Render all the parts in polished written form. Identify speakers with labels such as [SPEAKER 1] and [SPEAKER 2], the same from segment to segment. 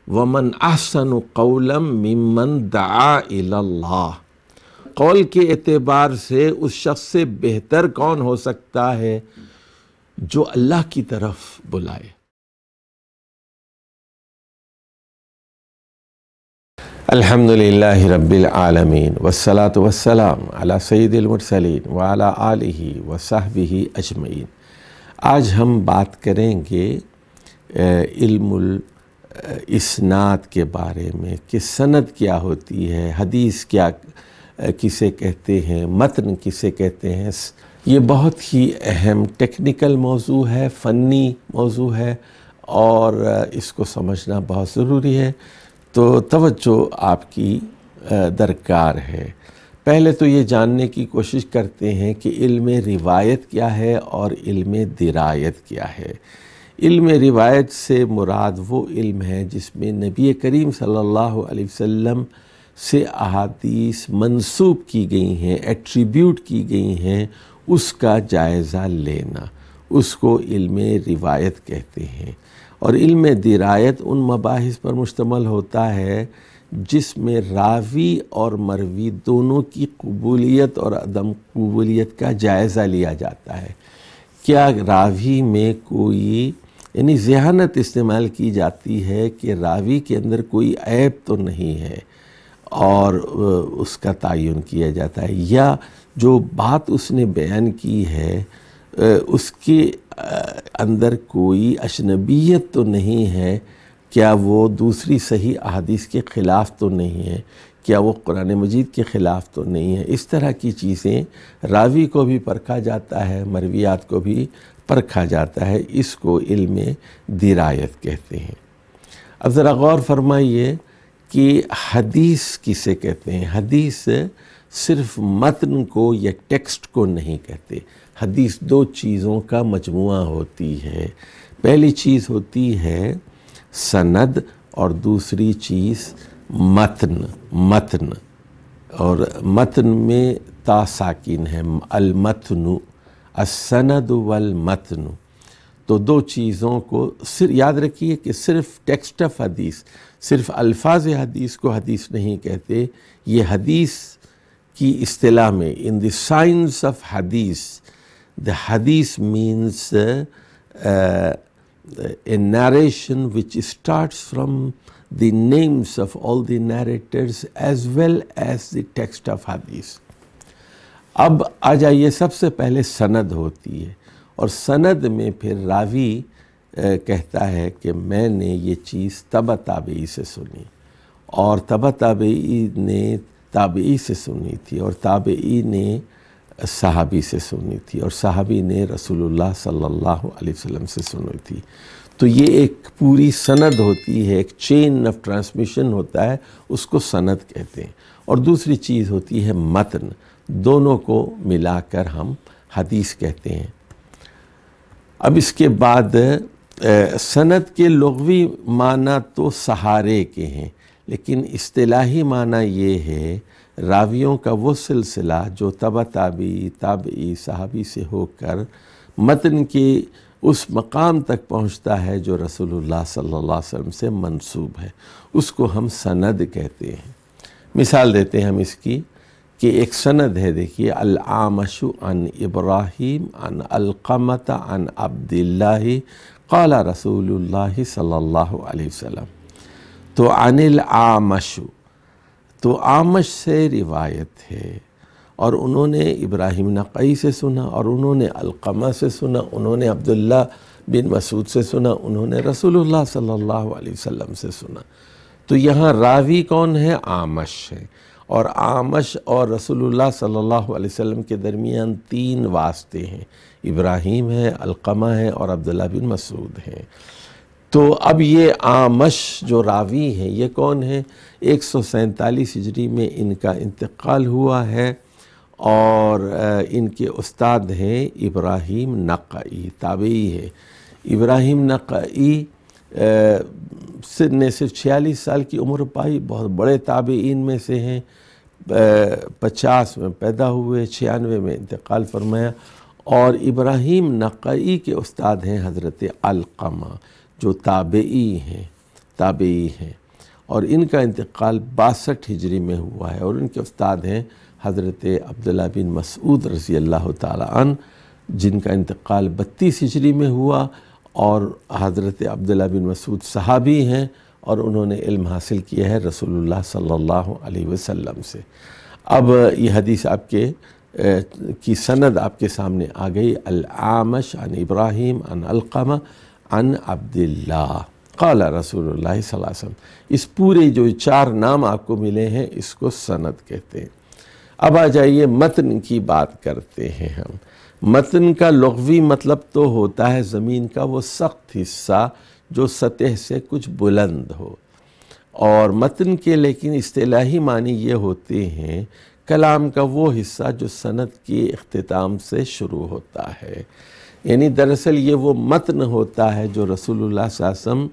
[SPEAKER 1] ومن احسن قولا ممن دعا الی اللہ، قول کے اعتبار سے اس شخص سے بہتر کون ہو سکتا ہے جو اللہ کی طرف بلائے۔ الحمدللہ رب العالمین والصلاة والسلام علی سید المرسلین وعلی آلہ وصحبہ اجمعین۔ آج ہم بات کریں گے علم الاسناد کے بارے میں کہ سند کیا ہوتی ہے، حدیث کیا کسے کہتے ہیں، متن کسے کہتے ہیں۔ یہ بہت ہی اہم ٹیکنیکل موضوع ہے، فنی موضوع ہے، اور اس کو سمجھنا بہت ضروری ہے، تو توجہ آپ کی درکار ہے۔ پہلے تو یہ جاننے کی کوشش کرتے ہیں کہ علم روایت کیا ہے اور علم درایت کیا ہے۔ علم روایت سے مراد وہ علم ہے جس میں نبی کریم صلی اللہ علیہ وسلم سے احادیث منسوب کی گئی ہیں، ایٹریبیوٹ کی گئی ہیں، اس کا جائزہ لینا، اس کو علم روایت کہتے ہیں۔ اور علم درایت ان مباحث پر مشتمل ہوتا ہے جس میں راوی اور مروی دونوں کی قبولیت اور عدم قبولیت کا جائزہ لیا جاتا ہے۔ کیا راوی میں کوئی یعنی ذہانت استعمال کی جاتی ہے کہ راوی کے اندر کوئی عیب تو نہیں ہے اور اس کا تعین کیا جاتا ہے، یا جو بات اس نے بیان کی ہے اس کے اندر کوئی اجنبیت تو نہیں ہے، کیا وہ دوسری صحیح احادیث کے خلاف تو نہیں ہے، کیا وہ قرآن مجید کے خلاف تو نہیں ہے۔ اس طرح کی چیزیں راوی کو بھی پرکھا جاتا ہے، مرویات کو بھی پرکھا جاتا ہے، اس کو علم درایت کہتے ہیں۔ اب ذرا غور فرمائیے کہ حدیث کسے کہتے ہیں۔ حدیث صرف متن کو یا ٹیکسٹ کو نہیں کہتے۔ حدیث دو چیزوں کا مجموعہ ہوتی ہے، پہلی چیز ہوتی ہے سند اور دوسری چیز متن، اور متن میں تا ساکن ہے، المتن، السند والمتن۔ تو دو چیزوں کو یاد رکھیے کہ صرف ٹیکسٹ آف حدیث، صرف الفاظ حدیث کو حدیث نہیں کہتے۔ یہ حدیث کی اصطلاح میں in the science of حدیث، the hadith means a narration which starts from the names of all the narrators as well as the text of hadith۔ اب آ جائیے، سب سے پہلے سند ہوتی ہے، اور سند میں پھر راوی کہتا ہے کہ میں نے یہ چیز تبع تابعی سے سنی، اور تبع تابعی نے تابعی سے سنی تھی، اور تابعی نے صحابی سے سنی تھی، اور صحابی نے رسول اللہ صلی اللہ علیہ وسلم سے سنی تھی۔ تو یہ ایک پوری سند ہوتی ہے، ایک چین آف ٹرانسمیشن ہوتا ہے، اس کو سند کہتے ہیں۔ اور دوسری چیز ہوتی ہے متن، دونوں کو ملا کر ہم حدیث کہتے ہیں۔ اب اس کے بعد سند کے لغوی معنی تو سہارے کے ہیں، لیکن اصطلاحی معنی یہ ہے راویوں کا وہ سلسلہ جو تبع تابعی، تابعی، صحابی سے ہو کر متن کے اس مقام تک پہنچتا ہے جو رسول اللہ صلی اللہ علیہ وسلم سے منسوب ہے، اس کو ہم سند کہتے ہیں۔ مثال دیتے ہیں ہم اس کی کہ ایک سند ہے، دیکھیے، الاعمش عن ابراہیم عن علقمۃ عن عبداللہ قال رسول اللہ صلی اللہ علیہ وسلم۔ تو عن الاعمش، تو اعمش سے روایت ہے، اور انہوں نے ابراہیم نقعی سے سنا، اور انہوں نے علقمہ سے سنا، انہوں نے عبداللہ بن مسعود سے سنا، انہوں نے رسول اللہ صلی اللہ علیہ وسلم سے سنا۔ تو یہاں راوی کون ہے؟ اعمش ہے، اور اعمش اور رسول اللہ صلی اللہ علیہ وسلم کے درمیان 3 واسطے ہیں، ابراہیم ہے، علقمہ ہے، اور عبداللہ بن مسعود ہیں۔ تو اب یہ اعمش جو راوی ہیں یہ کون ہیں؟ 147 ہجری میں ان کا انتقال ہوا ہے، اور ان کے استاد ہیں ابراہیم نقعی، تابعی ہے۔ ابراہیم نقعی نے صرف 46 سال کی عمر پائی، بہت بڑے تابعین میں سے ہیں۔ 50 میں پیدا ہوئے، 96 میں انتقال فرمایا۔ اور ابراہیم نقعی کے استاد ہیں حضرت علقمہ، جو تابعی ہیں۔ تابعی ہیں، اور ان کا انتقال 62 ہجری میں ہوا ہے، اور ان کے استاد ہیں حضرت عبداللہ بن مسعود رضی اللہ تعالیٰ عنہ، جن کا انتقال 32 ہجری میں ہوا، اور حضرت عبداللہ بن مسعود صحابی ہیں، اور انہوں نے علم حاصل کیا ہے رسول اللہ صلی اللہ علیہ وسلم سے۔ اب یہ حدیث آپ کے کی سند آپ کے سامنے آ گئی، الاعمش عن ابراہیم عن علقمہ عن عبداللہ قال رسول اللہ صلی اللہ علیہ وسلم۔ اس پورے جو 4 نام آپ کو ملے ہیں اس کو سند کہتے ہیں۔ اب آ جائیے متن کی بات کرتے ہیں ہم۔ متن کا لغوی مطلب تو ہوتا ہے زمین کا وہ سخت حصہ جو سطح سے کچھ بلند ہو، اور متن کے لیکن اصطلاحی معنی یہ ہوتے ہیں کلام کا وہ حصہ جو سند کے اختتام سے شروع ہوتا ہے، یعنی دراصل یہ وہ متن ہوتا ہے جو رسول اللہ صلی اللہ علیہ وسلم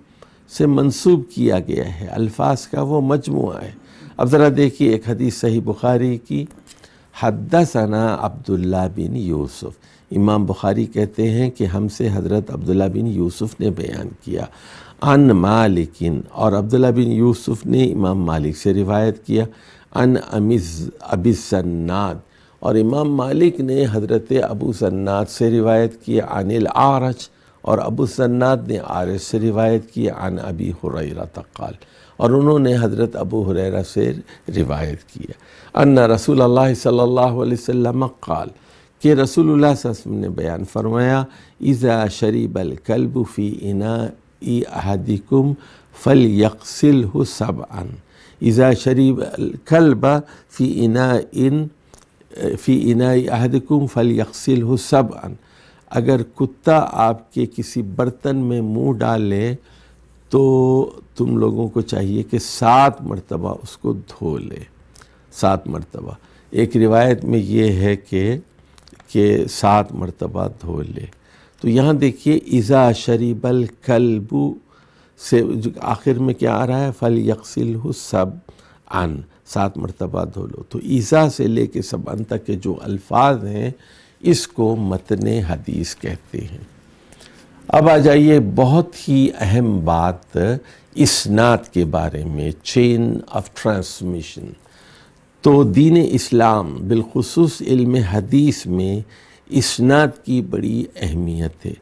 [SPEAKER 1] سے منسوب کیا گیا ہے، الفاظ کا وہ مجموعہ ہے۔ اب ذرا دیکھیے ایک حدیث صحیح بخاری کی، حدثنا عبداللہ بن یوسف، امام بخاری کہتے ہیں کہ ہم سے حضرت عبداللہ بن یوسف نے بیان کیا، عن مالکن، اور عبداللہ بن یوسف نے امام مالک سے روایت کیا، عن ابی زناد، اور امام مالک نے حضرت ابو زناد سے روایت کیا، عن الاعرج، اور ابو زناد نے عارج سے روایت کیا، عن ابی ہریرہ قال، اور انہوں نے حضرت ابو ہریرہ سے روایت کیا، ان رسول اللہ صلی اللہ علیہ وسلم قال، کہ رسول اللہ صلی اللہ علیہ وسلم نے بیان فرمایا، اذا شرب الکلب فی اناء احدکم فلیغسلہ سبعا، اذا شرب الکلب فی اناء احدکم فلیغسلہ سبعا، اگر کتا آپ کے کسی برتن میں منہ ڈالے تو تم لوگوں کو چاہیے کہ 7 مرتبہ اس کو دھو لے، 7 مرتبہ۔ ایک روایت میں یہ ہے کہ 7 مرتبہ دھو لے۔ تو یہاں دیکھیے اذا شریب الکلب سے آخر میں کیا آ رہا ہے، فلیغسلہ سبعا، 7 مرتبہ دھو لو۔ تو اذا سے لے کے سبعا تک کے جو الفاظ ہیں اس کو متن حدیث کہتے ہیں۔ اب آ جائیے بہت ہی اہم بات اسناد کے بارے میں، چین آف ٹرانسمیشن۔ تو دین اسلام بالخصوص علم حدیث میں اسناد کی بڑی اہمیت ہے۔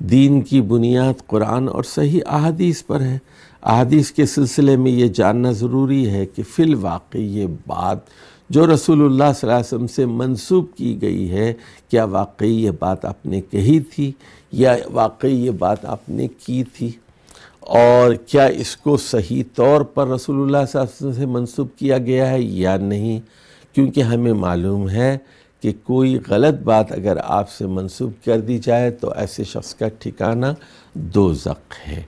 [SPEAKER 1] دین کی بنیاد قرآن اور صحیح احادیث پر ہے۔ احادیث کے سلسلے میں یہ جاننا ضروری ہے کہ فی الواقع یہ بات جو رسول اللہ صلی اللہ علیہ وسلم سے منسوب کی گئی ہے، کیا واقعی یہ بات آپ نے کہی تھی یا واقعی یہ بات آپ نے کی تھی، اور کیا اس کو صحیح طور پر رسول اللہ صلی اللہ علیہ وسلم سے منسوب کیا گیا ہے یا نہیں، کیونکہ ہمیں معلوم ہے کہ کوئی غلط بات اگر آپ سے منسوب کر دی جائے تو ایسے شخص کا ٹھکانہ دوزخ ہے۔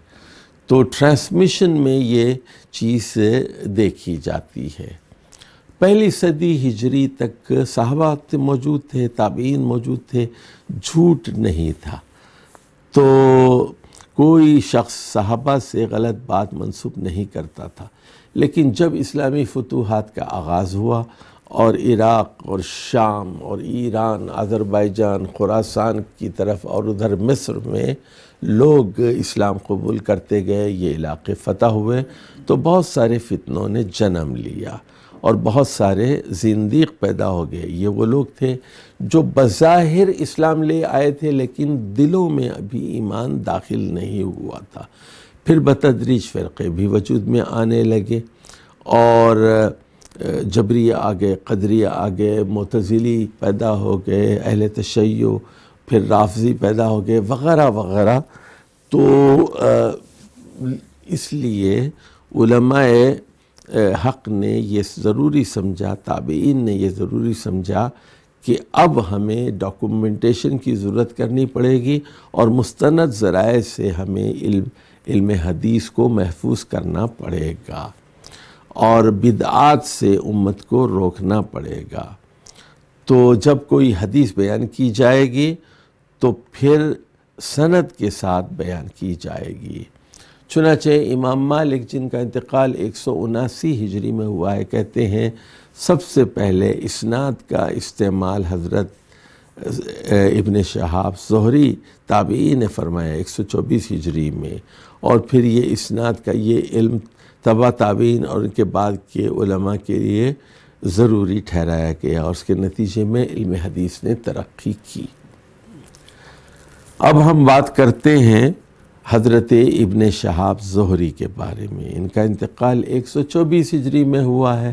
[SPEAKER 1] تو ٹرانسمیشن میں یہ چیز دیکھی جاتی ہے۔ پہلی صدی ہجری تک صحابہ موجود تھے، تابعین موجود تھے، جھوٹ نہیں تھا، تو کوئی شخص صحابہ سے غلط بات منسوب نہیں کرتا تھا۔ لیکن جب اسلامی فتوحات کا آغاز ہوا اور عراق اور شام اور ایران، آذربائیجان، خراسان کی طرف اور ادھر مصر میں لوگ اسلام قبول کرتے گئے، یہ علاقے فتح ہوئے، تو بہت سارے فتنوں نے جنم لیا اور بہت سارے زندیق پیدا ہو گئے۔ یہ وہ لوگ تھے جو بظاہر اسلام لے آئے تھے لیکن دلوں میں ابھی ایمان داخل نہیں ہوا تھا۔ پھر بتدریج فرقے بھی وجود میں آنے لگے، اور جبریہ آ گئے، قدریہ آ گئے، معتزلی پیدا ہو گئے، اہل تشیع، پھر رافضی پیدا ہو گئے، وغیرہ وغیرہ۔ تو اس لیے علماء حق نے یہ ضروری سمجھا، تابعین نے یہ ضروری سمجھا کہ اب ہمیں ڈاکومنٹیشن کی ضرورت کرنی پڑے گی، اور مستند ذرائع سے ہمیں علم حدیث کو محفوظ کرنا پڑے گا، اور بدعات سے امت کو روکنا پڑے گا۔ تو جب کوئی حدیث بیان کی جائے گی تو پھر سند کے ساتھ بیان کی جائے گی۔ چنانچہ امام مالک، جن کا انتقال 179 ہجری میں ہوا ہے، کہتے ہیں سب سے پہلے اسناد کا استعمال حضرت ابن شہاب زہری تابعی نے فرمایا 124 ہجری میں، اور پھر یہ اسناد کا یہ علم تبع تابعین اور ان کے بعد کے علماء کے لیے ضروری ٹھہرایا گیا، اور اس کے نتیجے میں علم حدیث نے ترقی کی۔ اب ہم بات کرتے ہیں حضرت ابن شہاب زہری کے بارے میں۔ ان کا انتقال 124 ہجری میں ہوا ہے،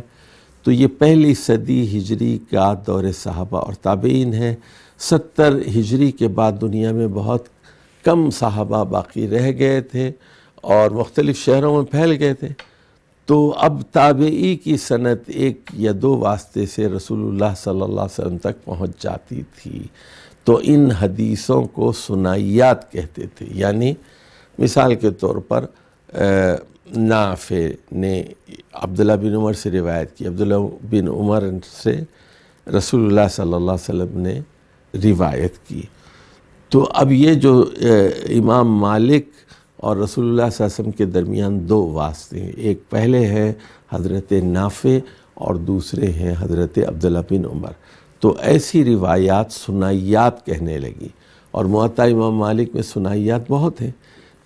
[SPEAKER 1] تو یہ پہلی صدی ہجری کا دور صحابہ اور تابعین ہے۔ 70 ہجری کے بعد دنیا میں بہت کم صحابہ باقی رہ گئے تھے اور مختلف شہروں میں پھیل گئے تھے، تو اب تابعی کی سند ایک یا دو واسطے سے رسول اللہ صلی اللہ علیہ وسلم تک پہنچ جاتی تھی، تو ان حدیثوں کو سنائیات کہتے تھے۔ یعنی مثال کے طور پر نافع نے عبداللہ بن عمر سے روایت کی، عبداللہ بن عمر سے رسول اللہ صلی اللہ علیہ وسلم نے روایت کی، تو اب یہ جو امام مالک اور رسول اللہ صلی اللہ علیہ وسلم کے درمیان دو واسطے ہیں، ایک پہلے ہے حضرت نافع اور دوسرے ہیں حضرت عبداللہ بن عمر، تو ایسی روایات سنائیات کہنے لگی، اور موطا امام مالک میں سنائیات بہت ہیں۔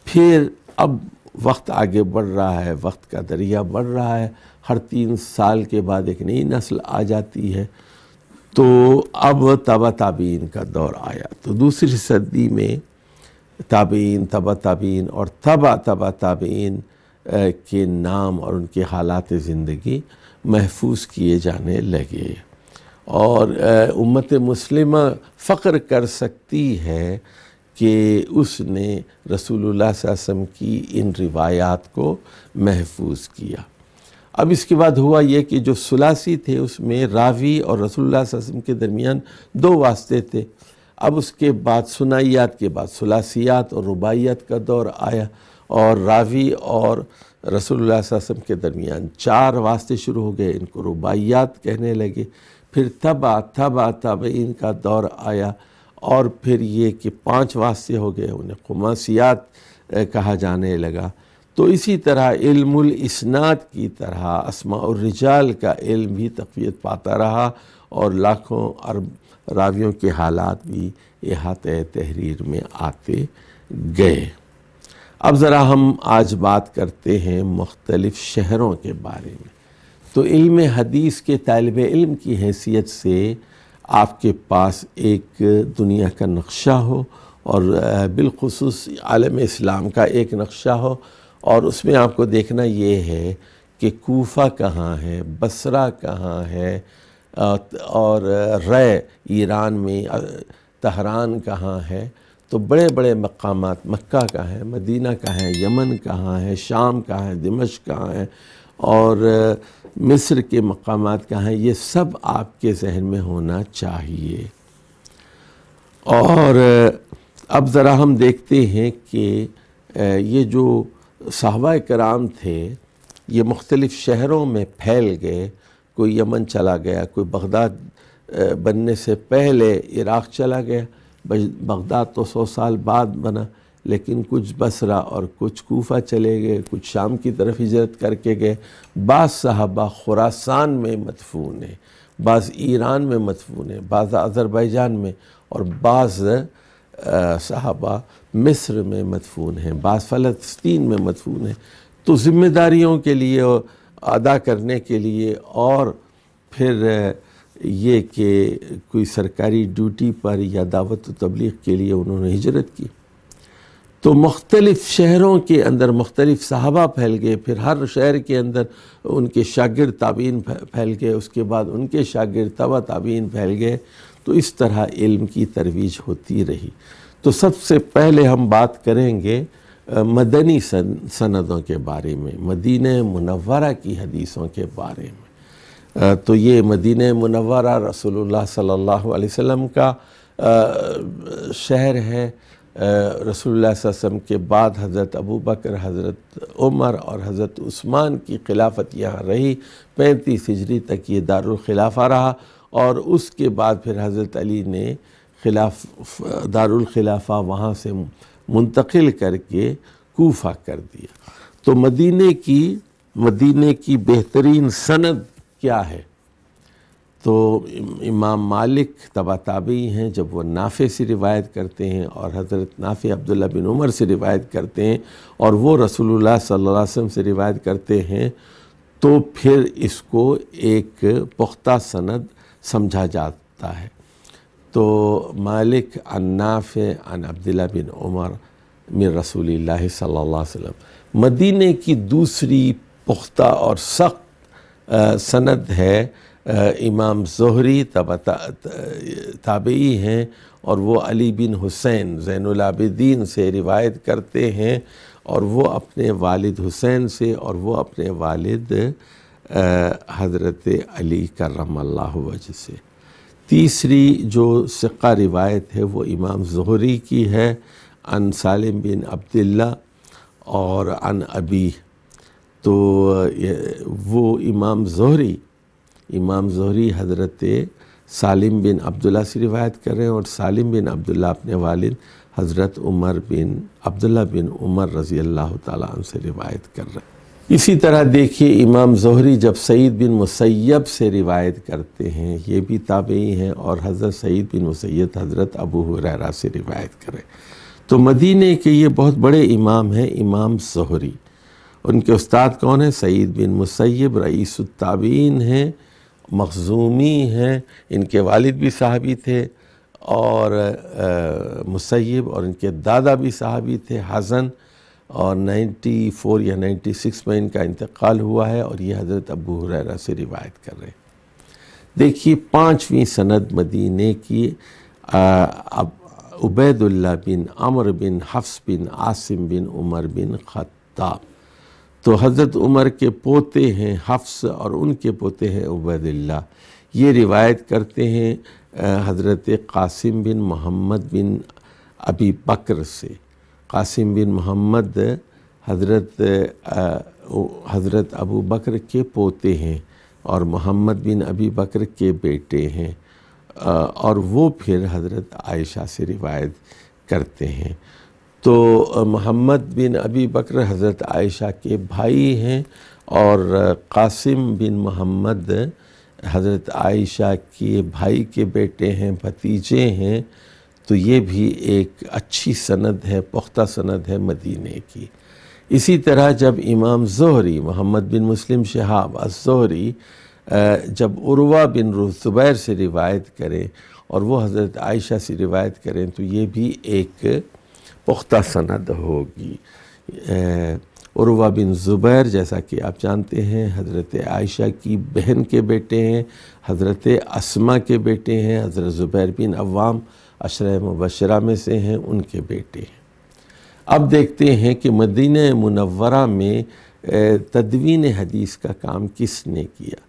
[SPEAKER 1] پھر اب وقت آگے بڑھ رہا ہے، وقت کا دریا بڑھ رہا ہے، ہر 3 سال کے بعد ایک نئی نسل آ جاتی ہے، تو اب تبع تابعین کا دور آیا، تو دوسری صدی میں تابعین، تبع تابعین اور تبع تابعین کے نام اور ان کے حالات زندگی محفوظ کیے جانے لگے، اور امت مسلمہ فخر کر سکتی ہے کہ اس نے رسول اللہ صلی اللہ علیہ وسلم کی ان روایات کو محفوظ کیا۔ اب اس کے بعد ہوا یہ کہ جو ثلاثی تھے اس میں راوی اور رسول اللہ صلی اللہ علیہ وسلم کے درمیان 2 واسطے تھے۔ اب اس کے بعد ثنائیات کے بعد ثلاثیات اور رباعیات کا دور آیا، اور راوی اور رسول اللہ صلی اللہ علیہ وسلم کے درمیان 4 واسطے شروع ہو گئے، ان کو رباعیات کہنے لگے۔ پھر تبع تابعین کا دور آیا، اور پھر یہ کہ 5 واسطے ہو گئے، انہیں خماسیات کہا جانے لگا۔ تو اسی طرح علم الاسناد کی طرح اسماء الرجال کا علم بھی تقویت پاتا رہا، اور لاکھوں ارب راویوں کے حالات بھی احاطہ تحریر میں آتے گئے۔ اب ذرا ہم آج بات کرتے ہیں مختلف شہروں کے بارے میں۔ تو علم حدیث کے طالب علم کی حیثیت سے آپ کے پاس ایک دنیا کا نقشہ ہو، اور بالخصوص عالم اسلام کا ایک نقشہ ہو، اور اس میں آپ کو دیکھنا یہ ہے کہ کوفہ کہاں ہے، بصرہ کہاں ہے، اور رے ایران میں تہران کہاں ہے، تو بڑے بڑے مقامات مکہ کہاں ہے، مدینہ کہاں ہے، یمن کہاں ہے، شام کہاں ہے، دمشق کہاں ہے، اور مصر کے مقامات کہاں ہیں، یہ سب آپ کے ذہن میں ہونا چاہیے۔ اور اب ذرا ہم دیکھتے ہیں کہ یہ جو صحابہ کرام تھے یہ مختلف شہروں میں پھیل گئے، کوئی یمن چلا گیا، کوئی بغداد بننے سے پہلے عراق چلا گیا، بغداد تو 100 سال بعد بنا، لیکن کچھ بصرہ اور کچھ کوفہ چلے گئے، کچھ شام کی طرف ہجرت کر کے گئے، بعض صحابہ خراسان میں مدفون ہیں، بعض ایران میں مدفون ہیں، بعض آذربائیجان میں، اور بعض صحابہ مصر میں مدفون ہیں، بعض فلسطین میں مدفون ہیں۔ تو ذمہ داریوں کے لیے ادا کرنے کے لیے، اور پھر یہ کہ کوئی سرکاری ڈیوٹی پر یا دعوت و تبلیغ کے لیے انہوں نے ہجرت کی، تو مختلف شہروں کے اندر مختلف صحابہ پھیل گئے، پھر ہر شہر کے اندر ان کے شاگرد تابعین پھیل گئے، اس کے بعد ان کے شاگرد تبع تابعین پھیل گئے، تو اس طرح علم کی ترویج ہوتی رہی۔ تو سب سے پہلے ہم بات کریں گے مدنی سندوں کے بارے میں، مدینہ منورہ کی حدیثوں کے بارے میں۔ تو یہ مدینہ منورہ رسول اللہ صلی اللہ علیہ وسلم کا شہر ہے۔ رسول اللہ صلی اللہ علیہ وسلم کے بعد حضرت ابوبکر، حضرت عمر اور حضرت عثمان کی خلافت یہاں رہی، 35 ہجری تک یہ دارالخلافہ رہا، اور اس کے بعد پھر حضرت علی نے دارالخلافہ وہاں سے منتقل کر کے کوفہ کر دیا۔ تو مدینے کی بہترین سند کیا ہے؟ تو امام مالک تبع تابعی ہیں، جب وہ نافع سے روایت کرتے ہیں اور حضرت نافع عبداللہ بن عمر سے روایت کرتے ہیں اور وہ رسول اللہ صلی اللہ علیہ وسلم سے روایت کرتے ہیں، تو پھر اس کو ایک پختہ سند سمجھا جاتا ہے۔ تو مالک عن نافع عن عبداللہ بن عمر من رسول اللہ صلی اللہ علیہ وسلم، مدینے کی دوسری پختہ اور سخت سند ہے امام زہری تابعی ہیں، اور وہ علی بن حسین زین العابدین سے روایت کرتے ہیں، اور وہ اپنے والد حسین سے، اور وہ اپنے والد حضرت علی کرم اللہ وجہ سے۔ تیسری جو ثقہ روایت ہے وہ امام زہری کی ہے، عن سالم بن عبداللہ اور عن ابی۔ تو وہ امام زہری حضرت سالم بن عبداللہ سے روایت کر رہے ہیں، اور سالم بن عبداللہ اپنے والد حضرت عبداللہ بن عمر رضی اللہ تعالیٰ عنہ سے روایت کر رہے ہیں۔ اسی طرح دیکھیے امام زہری جب سعید بن مسیب سے روایت کرتے ہیں، یہ بھی تابعی ہیں، اور حضرت سعید بن مسیب حضرت ابو ہریرہ سے روایت کریں، تو مدینے کے یہ بہت بڑے امام ہیں امام زہری۔ ان کے استاد کون ہیں؟ سعید بن مسیب رئیس التابعین ہیں، مخزومی ہیں، ان کے والد بھی صحابی تھے، اور مسیب، اور ان کے دادا بھی صحابی تھے حسن، اور 94 یا 96 میں ان کا انتقال ہوا ہے، اور یہ حضرت ابو ہریرہ سے روایت کر رہے ہیں۔ دیکھیے 5ویں سند مدینے کی عبید اللہ بن عمر بن حفص بن عاصم بن عمر بن خطاب۔ تو حضرت عمر کے پوتے ہیں حفص، اور ان کے پوتے ہیں عبید اللہ، یہ روایت کرتے ہیں حضرت قاسم بن محمد بن ابی بکر سے۔ قاسم بن محمد حضرت ابو بکر کے پوتے ہیں، اور محمد بن ابی بکر کے بیٹے ہیں، اور وہ پھر حضرت عائشہ سے روایت کرتے ہیں۔ تو محمد بن ابی بکر حضرت عائشہ کے بھائی ہیں، اور قاسم بن محمد حضرت عائشہ کے بھائی کے بیٹے ہیں، بھتیجے ہیں۔ تو یہ بھی ایک اچھی سند ہے، پختہ سند ہے مدینے کی۔ اسی طرح جب امام زہری محمد بن مسلم شہاب الزہری جب عروہ بن زبیر سے روایت کریں اور وہ حضرت عائشہ سے روایت کریں، تو یہ بھی ایک پختہ سند ہوگی۔ عروہ بن زبیر جیسا کہ آپ جانتے ہیں حضرت عائشہ کی بہن کے بیٹے ہیں، حضرت اسماء کے بیٹے ہیں، حضرت زبیر بن عوام عشرہ مبشرہ میں سے ہیں، ان کے بیٹے ہیں۔ اب دیکھتے ہیں کہ مدینہ منورہ میں تدوین حدیث کا کام کس نے کیا۔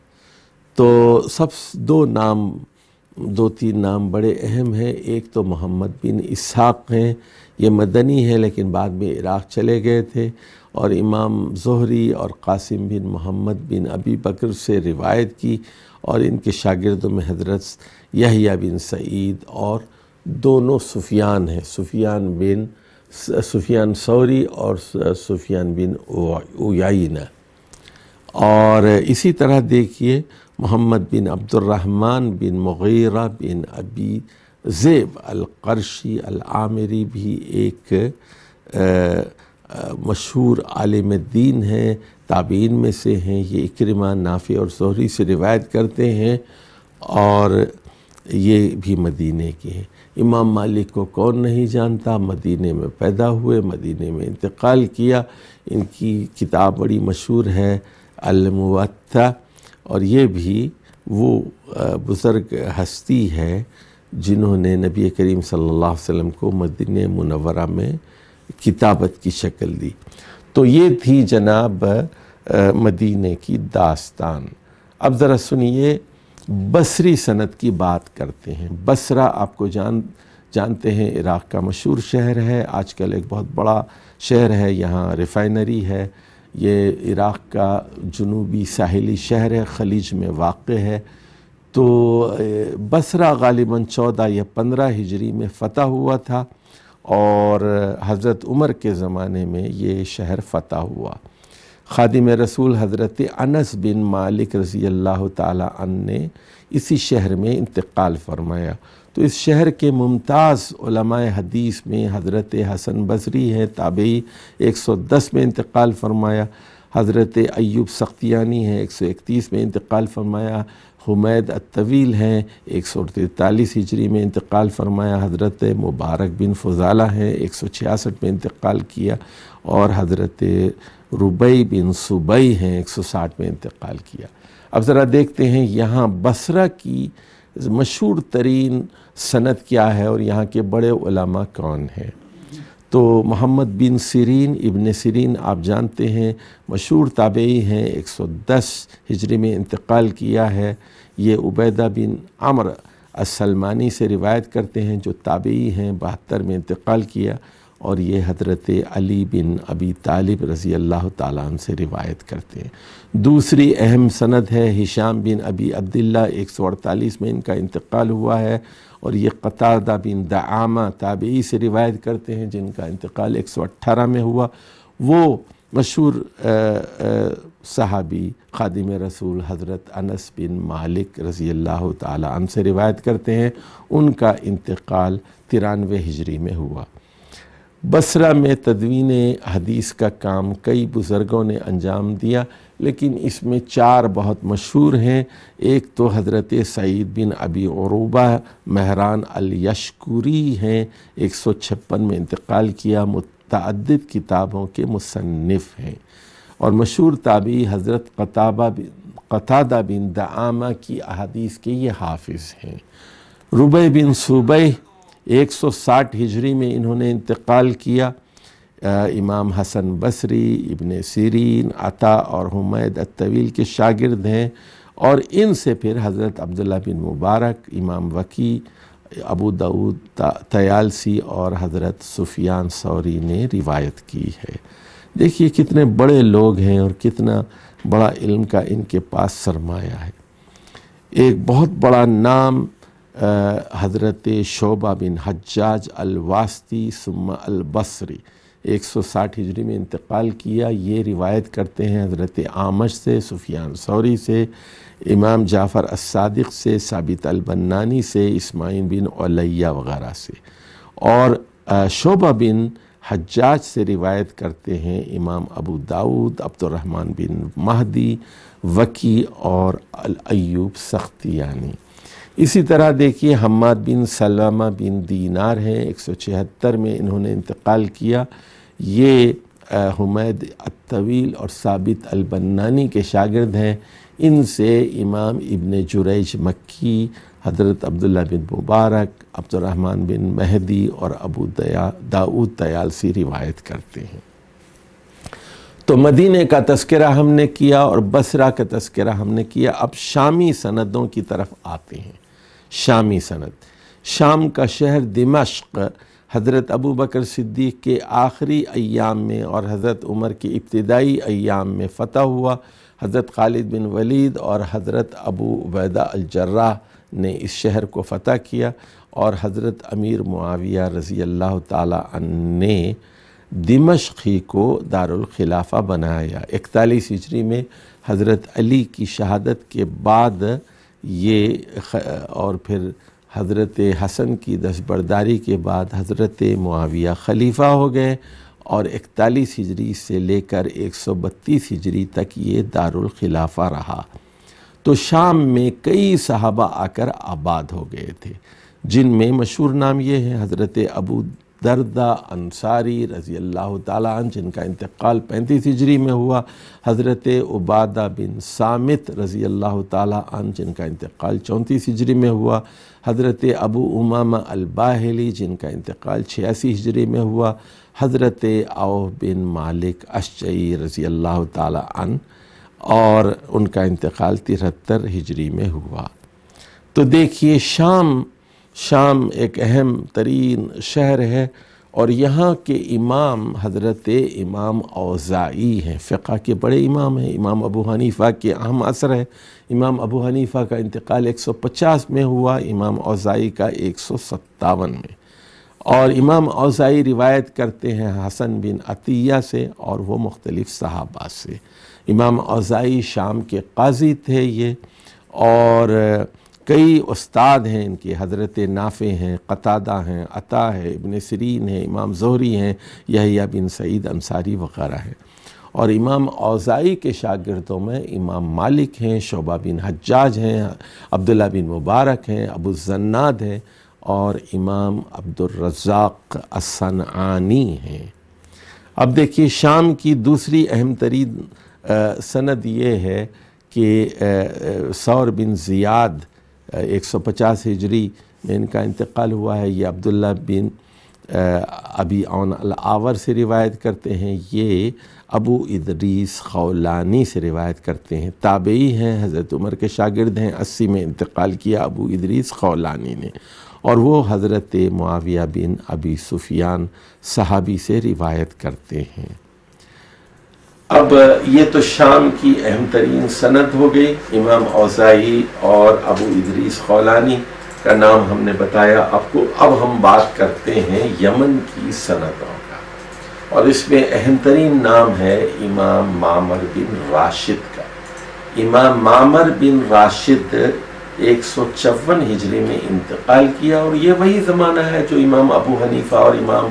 [SPEAKER 1] تو دو تین نام بڑے اہم ہیں۔ ایک تو محمد بن اسحاق ہیں، یہ مدنی ہیں لیکن بعد میں عراق چلے گئے تھے، اور امام زہری اور قاسم بن محمد بن ابی بکر سے روایت کی، اور ان کے شاگردوں میں حضرت یحییٰ بن سعید اور دونوں سفیان ہیں، سفیان ثوری اور سفیان بن عیینہ۔ اور اسی طرح دیکھیے محمد بن عبد الرحمن بن مغیرہ بن ابی ذئب القرشی العامری بھی ایک مشہور عالم دین ہیں، تابعین میں سے ہیں۔ یہ اکرمہ، نافع اور زہری سے روایت کرتے ہیں، اور یہ بھی مدینے کے ہیں۔ امام مالک کو کون نہیں جانتا، مدینے میں پیدا ہوئے، مدینے میں انتقال کیا۔ ان کی کتاب بڑی مشہور ہے الموطا، اور یہ بھی وہ بزرگ ہستی ہے جنہوں نے نبی کریم صلی اللہ علیہ وسلم کو مدینہ منورہ میں کتابت کی شکل دی۔ تو یہ تھی جناب مدینے کی داستان۔ اب ذرا سنیے بصری سند کی بات کرتے ہیں۔ بصرہ آپ کو جانتے ہیں عراق کا مشہور شہر ہے، آج کل ایک بہت بڑا شہر ہے، یہاں ریفائنری ہے۔ یہ عراق کا جنوبی ساحلی شہر ہے، خلیج میں واقع ہے۔ تو بصرہ غالباً 14 یا 15 ہجری میں فتح ہوا تھا، اور حضرت عمر کے زمانے میں یہ شہر فتح ہوا۔ خادم رسول حضرت انس بن مالک رضی اللہ تعالی عنہ نے اسی شہر میں انتقال فرمایا۔ تو اس شہر کے ممتاز علماء حدیث میں حضرت حسن بصری ہے، تابعی، 110 میں انتقال فرمایا۔ حضرت ایوب سختیانی ہے، 131 میں انتقال فرمایا۔ حمید الطویل ہیں، 143 ہجری میں انتقال فرمایا۔ حضرت مبارک بن فضالہ ہیں، 166 میں انتقال کیا، اور حضرت ربیع بن سبیع ہیں، 160 میں انتقال کیا۔ اب ذرا دیکھتے ہیں یہاں بصرہ کی مشہور ترین سند کیا ہے اور یہاں کے بڑے علماء کون ہیں۔ تو محمد بن سیرین، ابن سیرین آپ جانتے ہیں، مشہور تابعی ہیں، 110 ہجری میں انتقال کیا ہے۔ یہ عبیدہ بن عمرو السلمانی سے روایت کرتے ہیں جو تابعی ہیں، 72 میں انتقال کیا، اور یہ حضرت علی بن ابی طالب رضی اللہ تعالیٰ عنہ سے روایت کرتے ہیں۔ دوسری اہم سند ہے ہشام بن ابی عبداللہ، 148 میں ان کا انتقال ہوا ہے، اور یہ قتادہ بن دعامہ تابعی سے روایت کرتے ہیں جن کا انتقال 118 میں ہوا۔ وہ مشہور صحابی خادم رسول حضرت انس بن مالک رضی اللہ تعالی عنہ سے روایت کرتے ہیں، ان کا انتقال 93 ہجری میں ہوا۔ بصرہ میں تدوین حدیث کا کام کئی بزرگوں نے انجام دیا، لیکن اس میں 4 بہت مشہور ہیں۔ ایک تو حضرت سعید بن ابی عروبہ مہران الیشکوری ہیں، 156 میں انتقال کیا، متعدد کتابوں کے مصنف ہیں، اور مشہور تابعی حضرت قتادہ بن دعامہ کی احادیث کے یہ حافظ ہیں۔ ربیع بن سبیع 160 ہجری میں انہوں نے انتقال کیا۔ امام حسن بصری، ابن سیرین، عطا اور حمید الطویل کے شاگرد ہیں، اور ان سے پھر حضرت عبداللہ بن مبارک، امام وکیع، ابو داؤد طیالسی اور حضرت سفیان ثوری نے روایت کی ہے۔ دیکھیے کتنے بڑے لوگ ہیں اور کتنا بڑا علم کا ان کے پاس سرمایہ ہے۔ ایک بہت بڑا نام حضرت شعبہ بن حجاج الواسطی ثم البصری، 160 ہجری میں انتقال کیا۔ یہ روایت کرتے ہیں حضرت اعمش سے، سفیان ثوری سے، امام جعفر الصادق سے، ثابت البنانی سے، اسماعیل بن علیہ وغیرہ سے، اور شعبہ بن حجاج سے روایت کرتے ہیں امام ابو داؤد، عبد الرحمن بن مہدی، وکیع اور ایوب سختیانی۔ اسی طرح دیکھیے حماد بن سلمہ بن دینار ہیں، 176 میں انہوں نے انتقال کیا۔ یہ حمید الطویل اور ثابت البنانی کے شاگرد ہیں۔ ان سے امام ابن جریج مکی، حضرت عبداللہ بن مبارک، عبد الرحمن بن مہدی اور ابو داؤد طیالسی روایت کرتے ہیں۔ تو مدینہ کا تذکرہ ہم نے کیا اور بصرہ کا تذکرہ ہم نے کیا۔ اب شامی سندوں کی طرف آتے ہیں۔ شامی سند، شام کا شہر دمشق حضرت ابو بکر صدیق کے آخری ایام میں اور حضرت عمر کے ابتدائی ایام میں فتح ہوا۔ حضرت خالد بن ولید اور حضرت ابو عبیدہ الجراح نے اس شہر کو فتح کیا، اور حضرت امیر معاویہ رضی اللہ تعالی عنہ نے دمشق ہی کو دارالخلافہ بنایا۔ 41 ہجری میں حضرت علی کی شہادت کے بعد یہ اور پھر حضرت حسن کی دستبرداری کے بعد حضرت معاویہ خلیفہ ہو گئے، اور 41 ہجری سے لے کر 132 ہجری تک یہ دارالخلافہ رہا۔ تو شام میں کئی صحابہ آ کر آباد ہو گئے تھے، جن میں مشہور نام یہ ہے حضرت ابو دردہ انصاری رضی اللہ تعالیٰ عنہ جن کا انتقال 35 ہجری میں ہوا، حضرت عبادہ بن صامت رضی اللہ تعالیٰ عنہ جن کا انتقال 34 ہجری میں ہوا، حضرت ابو امامہ الباہلی جن کا انتقال 86 ہجری میں ہوا، حضرت عوف بن مالک اشجعی رضی اللہ تعالیٰ عنہ، اور ان کا انتقال 73 ہجری میں ہوا۔ تو دیکھیے شام ایک اہم ترین شہر ہے، اور یہاں کے امام حضرت امام اوزاعی ہیں، فقہ کے بڑے امام ہیں۔ امام ابو حنیفہ کے اہم اثر ہے۔ امام ابو حنیفہ کا انتقال 150 میں ہوا، امام اوزاعی کا 157 میں، اور امام اوزائی روایت کرتے ہیں حسن بن عطیہ سے اور وہ مختلف صحابہ سے۔ امام اوزائی شام کے قاضی تھے یہ، اور کئی استاد ہیں ان کے، حضرت نافع ہیں، قتادہ ہیں، عطا ہے، ابن سیرین ہیں، امام زہری ہیں، یحییٰ بن سعید انصاری وغیرہ ہیں۔ اور امام اوزائی کے شاگردوں میں امام مالک ہیں، شعبہ بن حجاج ہیں، عبداللہ بن مبارک ہیں، ابو الزناد ہیں، اور امام عبد الرزاق الصنعانی ہیں۔ اب دیکھیے شام کی دوسری اہم ترین سند یہ ہے کہ ثور بن زیاد 150 ہجری میں ان کا انتقال ہوا ہے۔ یہ عبداللہ بن ابی عون العاور سے روایت کرتے ہیں، یہ ابو ادریس خولانی سے روایت کرتے ہیں، تابعی ہیں، حضرت عمر کے شاگرد ہیں، 80 میں انتقال کیا ابو ادریس خولانی نے، اور وہ حضرت معاویہ بن ابی سفیان صحابی سے روایت کرتے ہیں۔ اب یہ تو شام کی اہم ترین سند ہو گئی، امام اوزائی اور ابو ادریس خولانی کا نام ہم نے بتایا آپ کو۔ اب ہم بات کرتے ہیں یمن کی سندوں کا، اور اس میں اہم ترین نام ہے امام معمر بن راشد کا۔ امام معمر بن راشد 154 ہجری میں انتقال کیا، اور یہ وہی زمانہ ہے جو امام ابو حنیفہ اور امام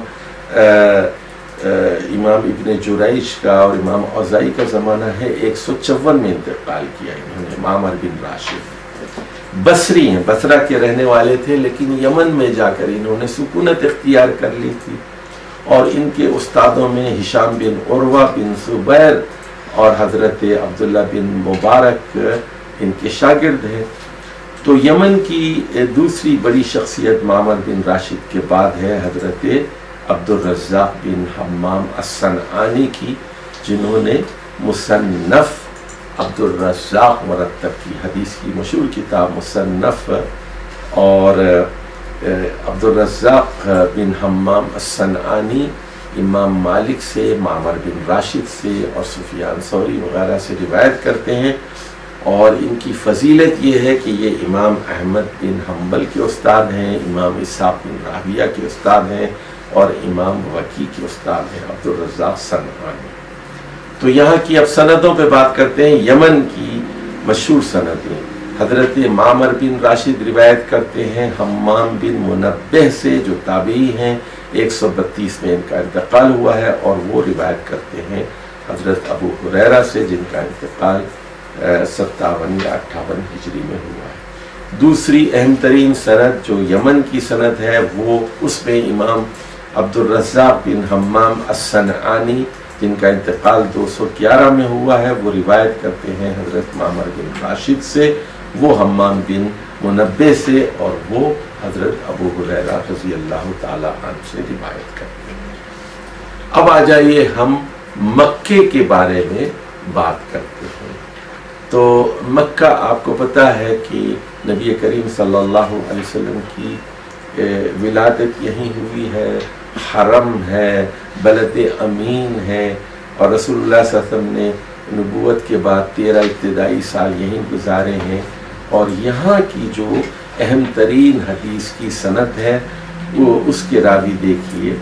[SPEAKER 1] ابن جریج کا اور امام اوزائی کا زمانہ ہے۔ 154 میں انتقال کیا انہوں نے، معمر بن راشد بصری ہیں، بصرہ کے رہنے والے تھے، لیکن یمن میں جا کر انہوں نے سکونت اختیار کر لی تھی، اور ان کے استادوں میں ہشام بن عروہ بن زبیر اور حضرت عبداللہ بن مبارک ان کے شاگرد ہیں۔ تو یمن کی دوسری بڑی شخصیت معمر بن راشد کے بعد ہے حضرت عبد الرزاق بن حمام الصنعانی کی، جنہوں نے مصنف عبد الرزاق مرتب کی، حدیث کی مشہور کتاب مصنف، اور عبد الرزاق بن حمام الصنعانی امام مالک سے، معمر بن راشد سے اور سفیان ثوری وغیرہ سے روایت کرتے ہیں، اور ان کی فضیلت یہ ہے کہ یہ امام احمد بن حنبل کے استاد ہیں، امام اسحاق بن راہویہ کے استاد ہیں، اور امام وکیع کے استاد ہیں، عبد الرزاق صنعانی۔ تو یہاں کی اب سندوں پہ بات کرتے ہیں، یمن کی مشہور سندیں۔ حضرت معمر بن راشد روایت کرتے ہیں حمام بن منبہ سے، جو تابعی ہیں، 132 میں ان کا انتقال ہوا ہے، اور وہ روایت کرتے ہیں حضرت ابو ہریرہ سے، جن کا انتقال 57 یا 58 ہجری میں ہوا ہے۔ دوسری اہم ترین سند جو یمن کی سند ہے، وہ اس میں امام عبد الرزاق بن حمام الصنعانی، جن کا انتقال 211 میں ہوا ہے، وہ روایت کرتے ہیں حضرت معمر بن راشد سے، وہ حمام بن منبہ سے، اور وہ حضرت ابو ہریرہ رضی اللہ تعالی عنہ سے روایت کرتے ہیں۔ اب آ جائیے ہم مکے کے بارے میں بات کرتے ہیں۔ تو مکہ آپ کو پتہ ہے کہ نبی کریم صلی اللہ علیہ وسلم کی ولادت یہیں ہوئی ہے، حرم ہے، بلد امین ہے، اور رسول اللہ صلی اللہ علیہ وسلم نے نبوت کے بعد 13 ابتدائی سال یہیں گزارے ہیں، اور یہاں کی جو اہم ترین حدیث کی سند ہے، وہ اس کے راوی دیکھیے،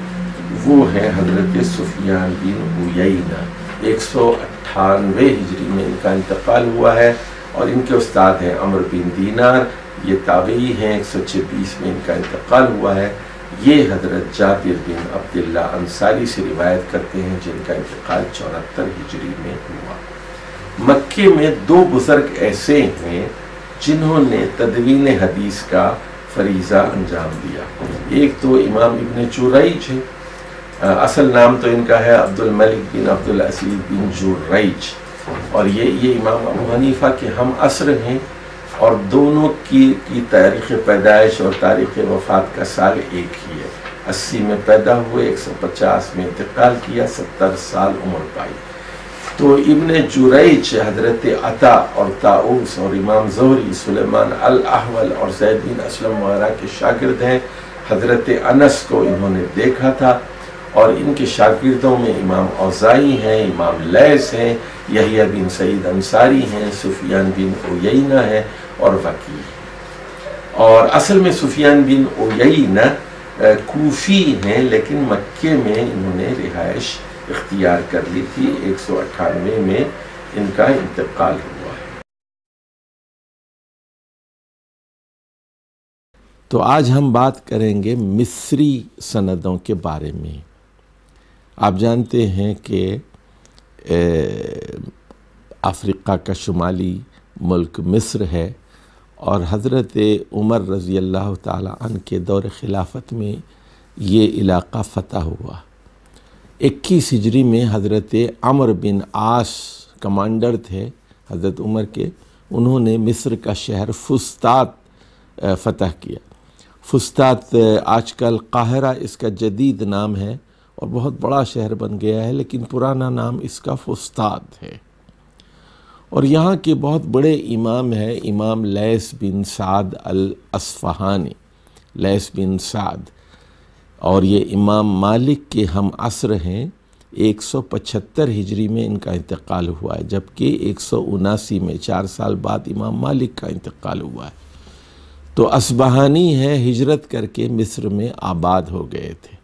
[SPEAKER 1] وہ ہے حضرت سفیان بن عیینہ، 198 ہجری میں ان کا انتقال ہوا ہے، اور ان کے استاد ہیں عمرو بن دینار، یہ تابعی ہیں، 126 میں ان کا انتقال ہوا ہے۔ یہ حضرت جابر بن عبداللہ انصاری سے روایت کرتے ہیں، جن کا انتقال 74 ہجری میں ہوا۔ مکے میں 2 بزرگ ایسے ہیں جنہوں نے تدوین حدیث کا فریضہ انجام دیا۔ ایک تو امام ابن جریج ہے، اصل نام تو ان کا ہے عبد الملک بن عبد العزیز بن جریج، اور یہ امام ابو حنیفہ کے ہم عصر ہیں، اور دونوں کی تاریخ پیدائش اور تاریخ وفات کا سال ایک ہی ہے۔ 80 میں پیدا ہوئے، 150 میں انتقال کیا، 70 سال عمر پائی۔ تو ابن جریج حضرت عطا اور طاؤس اور امام زہری، سلیمان الاحول اور زید بن اسلم وغیرہ کے شاگرد ہیں۔ حضرت انس کو انہوں نے دیکھا تھا، اور ان کے شاگردوں میں امام اوزائی ہیں، امام لیث ہیں، یحییٰ بن سعید انصاری ہیں، سفیان بن عیینہ ہیں، اور وکیع۔ اور اصل میں سفیان بن عیینہ کوفی ہیں، لیکن مکے میں انہوں نے رہائش اختیار کر لی تھی۔ 198 میں ان کا انتقال ہوا ہے۔ تو آج ہم بات کریں گے مصری سندوں کے بارے میں۔ آپ جانتے ہیں کہ افریقہ کا شمالی ملک مصر ہے، اور حضرت عمر رضی اللہ تعالی عنہ کے دور خلافت میں یہ علاقہ فتح ہوا۔ 21 ہجری میں حضرت عمرو بن عاص کمانڈر تھے حضرت عمر کے، انہوں نے مصر کا شہر فسطاط فتح کیا۔ فسطاط آج کل قاہرہ اس کا جدید نام ہے اور بہت بڑا شہر بن گیا ہے، لیکن پرانا نام اس کا فسطاط ہے۔ اور یہاں کے بہت بڑے امام ہیں امام لیث بن سعد الاصفہانی، لیث بن سعد، اور یہ امام مالک کے ہم عصر ہیں۔ 175 ہجری میں ان کا انتقال ہوا ہے، جبکہ 179 میں 4 سال بعد امام مالک کا انتقال ہوا ہے۔ تو اصبہانی ہے، ہجرت کر کے مصر میں آباد ہو گئے تھے،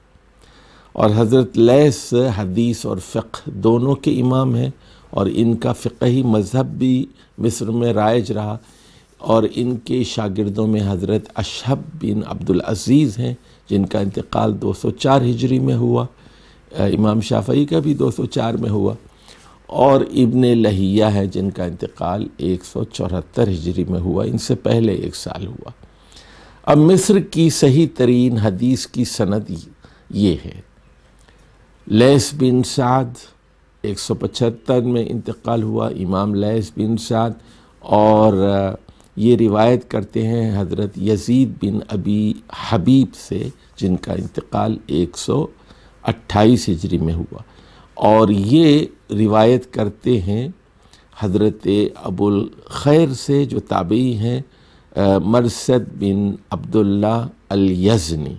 [SPEAKER 1] اور حضرت لیث حدیث اور فقہ دونوں کے امام ہیں، اور ان کا فقہی مذہب بھی مصر میں رائج رہا، اور ان کے شاگردوں میں حضرت اشہب بن عبدالعزیز ہیں جن کا انتقال 204 ہجری میں ہوا، امام شافعی کا بھی 204 میں ہوا، اور ابن لہیہ ہے جن کا انتقال 174 ہجری میں ہوا، ان سے پہلے 1 سال ہوا۔ اب مصر کی صحیح ترین حدیث کی سند یہ ہے۔ لیث بن سعد 175 میں انتقال ہوا، امام لیث بن سعد، اور یہ روایت کرتے ہیں حضرت یزید بن ابی حبیب سے جن کا انتقال 128 ہجری میں ہوا، اور یہ روایت کرتے ہیں حضرت ابو الخیر سے جو تابعی ہیں، مرثد بن عبداللہ الیزنی،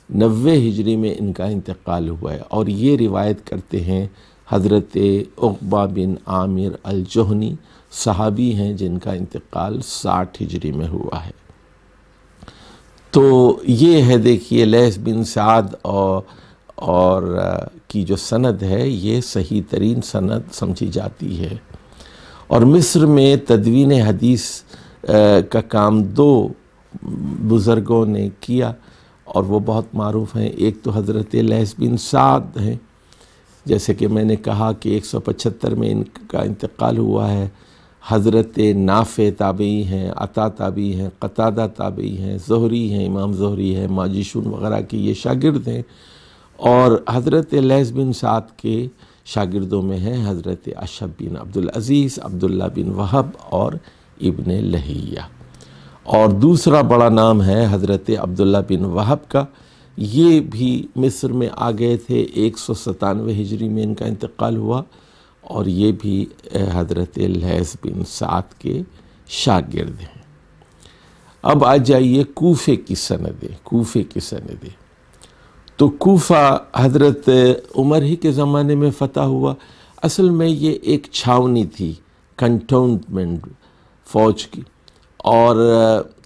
[SPEAKER 1] 90 ہجری میں ان کا انتقال ہوا ہے، اور یہ روایت کرتے ہیں حضرت عقبہ بن عامر الجہنی، صحابی ہیں جن کا انتقال 60 ہجری میں ہوا ہے۔ تو یہ ہے، دیکھیے لیث بن سعد اور کی جو سند ہے یہ صحیح ترین سند سمجھی جاتی ہے۔ اور مصر میں تدوین حدیث کا کام 2 بزرگوں نے کیا، اور وہ بہت معروف ہیں۔ ایک تو حضرت لیث بن سعد ہیں، جیسے کہ میں نے کہا کہ 175 میں ان کا انتقال ہوا ہے۔ حضرت نافع تابعی ہیں، عطا تابعی ہیں، قتادہ تابعی ہیں، زہری ہیں، امام زہری ہیں، ماجشون وغیرہ کے یہ شاگرد ہیں، اور حضرت لیث بن سعد کے شاگردوں میں ہیں حضرت اشہب بن عبدالعزیز، عبداللہ بن وہب اور ابن لہیہ۔ اور دوسرا بڑا نام ہے حضرت عبداللہ بن وہب کا، یہ بھی مصر میں آ گئے تھے، 197 ہجری میں ان کا انتقال ہوا، اور یہ بھی حضرت لیث بن سعد کے شاگرد ہیں۔ اب آ جائیے کوفے کی سندیں۔ تو کوفہ حضرت عمر ہی کے زمانے میں فتح ہوا۔ اصل میں یہ ایک چھاونی تھی، کنٹونمنٹ فوج کی، اور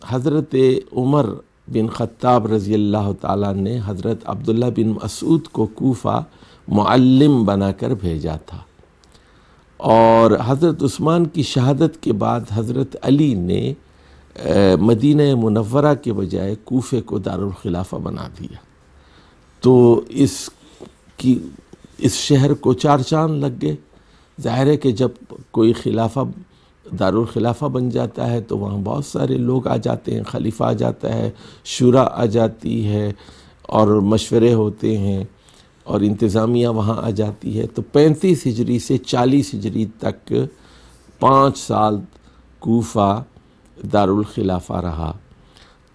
[SPEAKER 1] حضرت عمر بن خطاب رضی اللہ تعالیٰ نے حضرت عبداللہ بن مسعود کو کوفہ معلم بنا کر بھیجا تھا، اور حضرت عثمان کی شہادت کے بعد حضرت علی نے مدینہ منورہ کے بجائے کوفے کو دارالخلافہ بنا دیا۔ تو اس شہر کو 4 چاند لگ گئے۔ ظاہر ہے کہ جب کوئی خلافہ دارالخلافہ بن جاتا ہے تو وہاں بہت سارے لوگ آ جاتے ہیں، خلیفہ آ جاتا ہے، شورا آ جاتی ہے، اور مشورے ہوتے ہیں، اور انتظامیہ وہاں آ جاتی ہے۔ تو 35 ہجری سے 40 ہجری تک 5 سال کوفہ دارالخلافہ رہا۔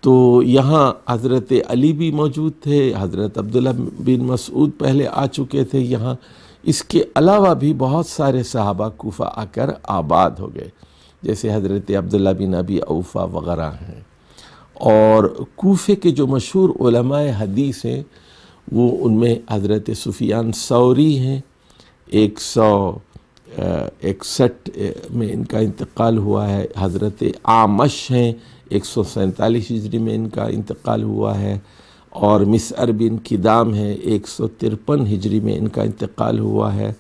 [SPEAKER 1] تو یہاں حضرت علی بھی موجود تھے، حضرت عبداللہ بن مسعود پہلے آ چکے تھے یہاں، اس کے علاوہ بھی بہت سارے صحابہ کوفہ آ کر آباد ہو گئے، جیسے حضرت عبداللہ بن ابی اوفا وغیرہ ہیں۔ اور کوفے کے جو مشہور علماء حدیث ہیں وہ ان میں حضرت سفیان ثوری ہیں، 161 میں ان کا انتقال ہوا ہے۔ حضرت اعمش ہیں، 147 ہجری میں ان کا انتقال ہوا ہے، اور مسعر بن کدام ہے 153 ہجری میں ان کا انتقال ہوا ہے،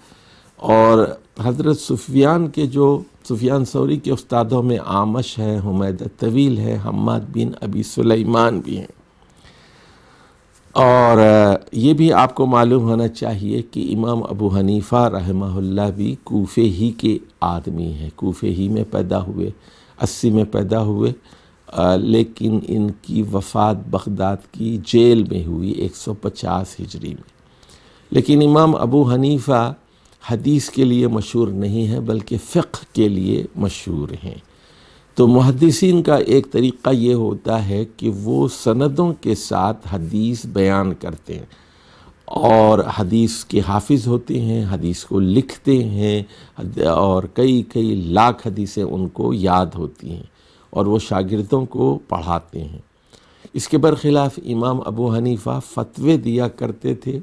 [SPEAKER 1] اور حضرت سفیان ثوری کے استادوں میں اعمش ہے، حمید الطویل ہے، حماد بن ابی سلیمان بھی ہیں۔ اور یہ بھی آپ کو معلوم ہونا چاہیے کہ امام ابو حنیفہ رحمہ اللہ بھی کوفے ہی کے آدمی ہیں، کوفے ہی میں پیدا ہوئے، 80 میں پیدا ہوئے، لیکن ان کی وفات بغداد کی جیل میں ہوئی 150 ہجری میں۔ لیکن امام ابو حنیفہ حدیث کے لیے مشہور نہیں ہے بلکہ فقہ کے لیے مشہور ہیں۔ تو محدثین کا ایک طریقہ یہ ہوتا ہے کہ وہ سندوں کے ساتھ حدیث بیان کرتے ہیں، اور حدیث کے حافظ ہوتے ہیں، حدیث کو لکھتے ہیں، اور کئی لاکھ حدیثیں ان کو یاد ہوتی ہیں، اور وہ شاگردوں کو پڑھاتے ہیں۔ اس کے برخلاف امام ابو حنیفہ فتوے دیا کرتے تھے،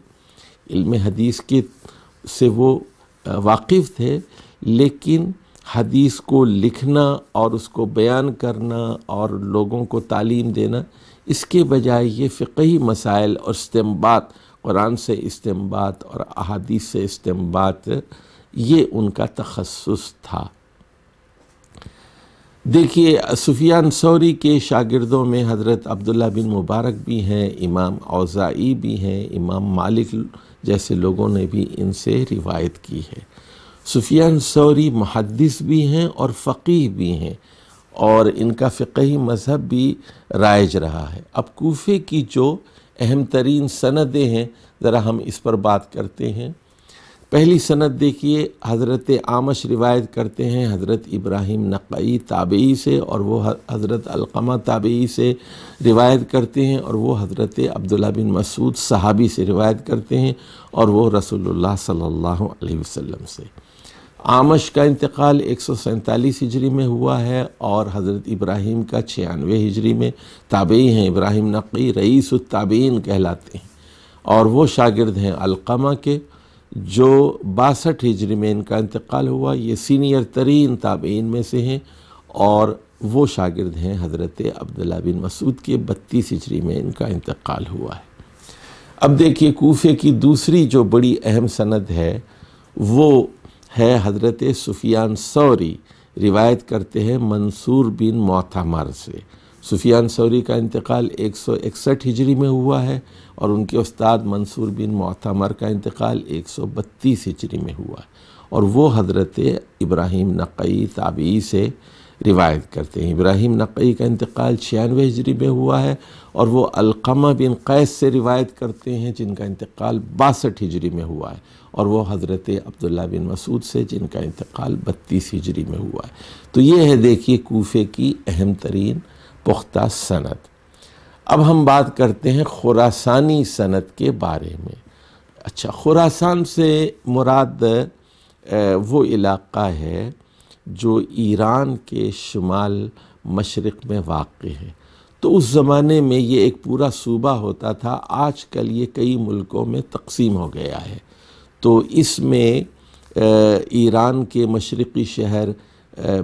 [SPEAKER 1] علم حدیث سے وہ واقف تھے، لیکن حدیث کو لکھنا اور اس کو بیان کرنا اور لوگوں کو تعلیم دینا، اس کے بجائے یہ فقہی مسائل اور استنباط، قرآن سے استنباط اور احادیث سے استنباط، یہ ان کا تخصص تھا۔ دیکھیے سفیان ثوری کے شاگردوں میں حضرت عبداللہ بن مبارک بھی ہیں، امام اوزاعی بھی ہیں، امام مالک جیسے لوگوں نے بھی ان سے روایت کی ہے۔ سفیان ثوری محدث بھی ہیں اور فقیہ بھی ہیں، اور ان کا فقہی مذہب بھی رائج رہا ہے۔ اب کوفے کی جو اہم ترین سندیں ہیں، ذرا ہم اس پر بات کرتے ہیں۔ پہلی سند دیکھیے، حضرت اعمش روایت کرتے ہیں حضرت ابراہیم نخعی تابعی سے، اور وہ حضرت علقمہ تابعی سے روایت کرتے ہیں، اور وہ حضرت عبداللہ بن مسعود صحابی سے روایت کرتے ہیں، اور وہ رسول اللہ صلی اللہ علیہ وسلم سے۔ اعمش کا انتقال 147 ہجری میں ہوا ہے، اور حضرت ابراہیم کا 96 ہجری میں۔ تابعی ہیں ابراہیم نخعی، رئیس التابعین کہلاتے ہیں، اور وہ شاگرد ہیں علقمہ کے، جو 62 ہجری میں ان کا انتقال ہوا۔ یہ سینئر ترین تابعین میں سے ہیں، اور وہ شاگرد ہیں حضرت عبداللہ بن مسعود کے، 32 ہجری میں ان کا انتقال ہوا ہے۔ اب دیکھیے کوفے کی دوسری جو بڑی اہم سند ہے، وہ ہے حضرت سفیان ثوری روایت کرتے ہیں منصور بن معتمر سے۔ سفیان ثوری کا انتقال 161 ہجری میں ہوا ہے، اور ان کے استاد منصور بن معتمر کا انتقال 132 ہجری میں ہوا ہے، اور وہ حضرت ابراہیم نخعی تابعی سے روایت کرتے ہیں۔ ابراہیم نخعی کا انتقال 96 ہجری میں ہوا ہے، اور وہ علقمہ بن قیس سے روایت کرتے ہیں جن کا انتقال 62 ہجری میں ہوا ہے، اور وہ حضرت عبداللہ بن مسعود سے جن کا انتقال 32 ہجری میں ہوا ہے۔ تو یہ ہے دیکھیے کوفے کی اہم ترین پختہ سند۔ اب ہم بات کرتے ہیں خراسانی سند کے بارے میں۔ اچھا، خراسان سے مراد وہ علاقہ ہے جو ایران کے شمال مشرق میں واقع ہے۔ تو اس زمانے میں یہ ایک پورا صوبہ ہوتا تھا، آج کل یہ کئی ملکوں میں تقسیم ہو گیا ہے۔ تو اس میں ایران کے مشرقی شہر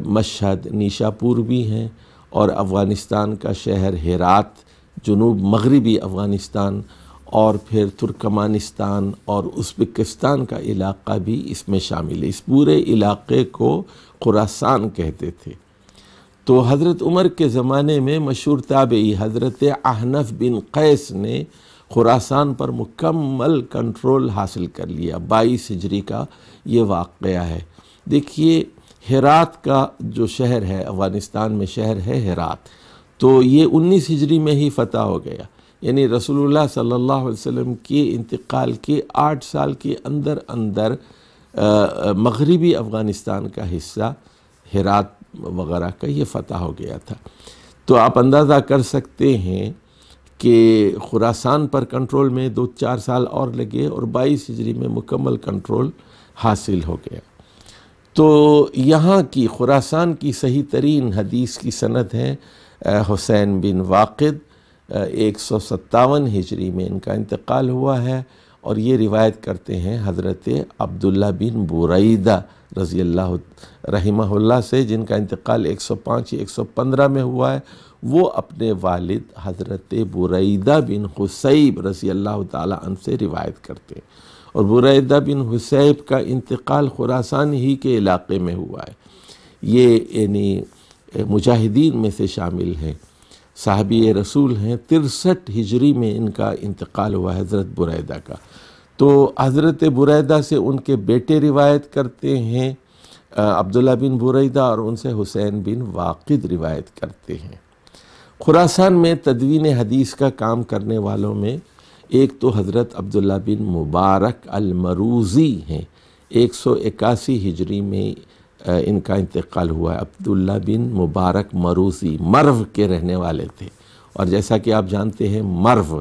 [SPEAKER 1] مشہد، نیشاپور بھی ہیں، اور افغانستان کا شہر ہرات، جنوب مغربی افغانستان، اور پھر ترکمانستان اور ازبکستان کا علاقہ بھی اس میں شامل ہے۔ اس پورے علاقے کو خراسان کہتے تھے۔ تو حضرت عمر کے زمانے میں مشہور تابعی حضرت احنف بن قیس نے خراسان پر مکمل کنٹرول حاصل کر لیا۔ 22 ہجری کا یہ واقعہ ہے۔ دیکھیے ہرات کا جو شہر ہے، افغانستان میں شہر ہے ہرات، تو یہ 19 ہجری میں ہی فتح ہو گیا، یعنی رسول اللہ صلی اللہ علیہ وسلم کے انتقال کے 8 سال کے اندر مغربی افغانستان کا حصہ ہرات وغیرہ کا یہ فتح ہو گیا تھا۔ تو آپ اندازہ کر سکتے ہیں کہ خراسان پر کنٹرول میں 2-4 سال اور لگے، اور 22 ہجری میں مکمل کنٹرول حاصل ہو گیا۔ تو یہاں کی خراسان کی صحیح ترین حدیث کی سند ہے حسین بن واقد، 157 ہجری میں ان کا انتقال ہوا ہے، اور یہ روایت کرتے ہیں حضرت عبداللہ بن بریدہ رضی اللہ رحمہ اللہ سے، جن کا انتقال 105 یا 115 میں ہوا ہے، وہ اپنے والد حضرت بریدہ بن حصیب رضی اللہ تعالی عنہ سے روایت کرتے ہیں، اور بریدہ بن حصیب کا انتقال خراسان ہی کے علاقے میں ہوا ہے۔ یہ یعنی مجاہدین میں سے شامل ہیں، صحابی رسول ہیں۔ 63 ہجری میں ان کا انتقال ہوا حضرت بریدہ کا۔ تو حضرت بریدہ سے ان کے بیٹے روایت کرتے ہیں عبداللہ بن بریدہ، اور ان سے حسین بن واقد روایت کرتے ہیں۔ خراسان میں تدوین حدیث کا کام کرنے والوں میں ایک تو حضرت عبداللہ بن مبارک المروزی ہیں، 181 ہجری میں ان کا انتقال ہوا ہے۔ عبداللہ بن مبارک مروزی مرو کے رہنے والے تھے، اور جیسا کہ آپ جانتے ہیں مرو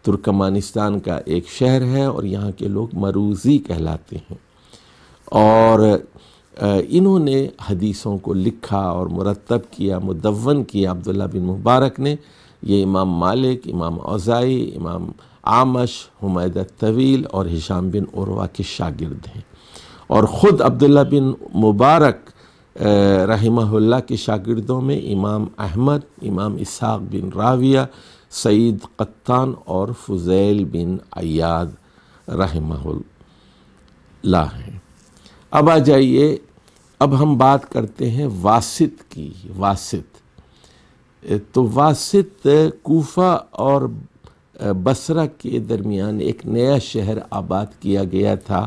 [SPEAKER 1] ترکمانستان کا ایک شہر ہے، اور یہاں کے لوگ مروزی کہلاتے ہیں، اور انہوں نے حدیثوں کو لکھا اور مرتب کیا، مدون کیا عبداللہ بن مبارک نے۔ یہ امام مالک، امام اوزاعی، امام اعمش، حمید الطویل اور ہشام بن عروہ کے شاگرد ہیں، اور خود عبداللہ بن مبارک رحمہ اللہ کے شاگردوں میں امام احمد، امام اسحاق بن راویہ، سعید قطان اور فضیل بن عیاض رحمہ اللہ ہیں۔ اب آ جائیے، اب ہم بات کرتے ہیں واسط کی۔ واسط تو واسط کوفہ اور بصرہ کے درمیان ایک نیا شہر آباد کیا گیا تھا۔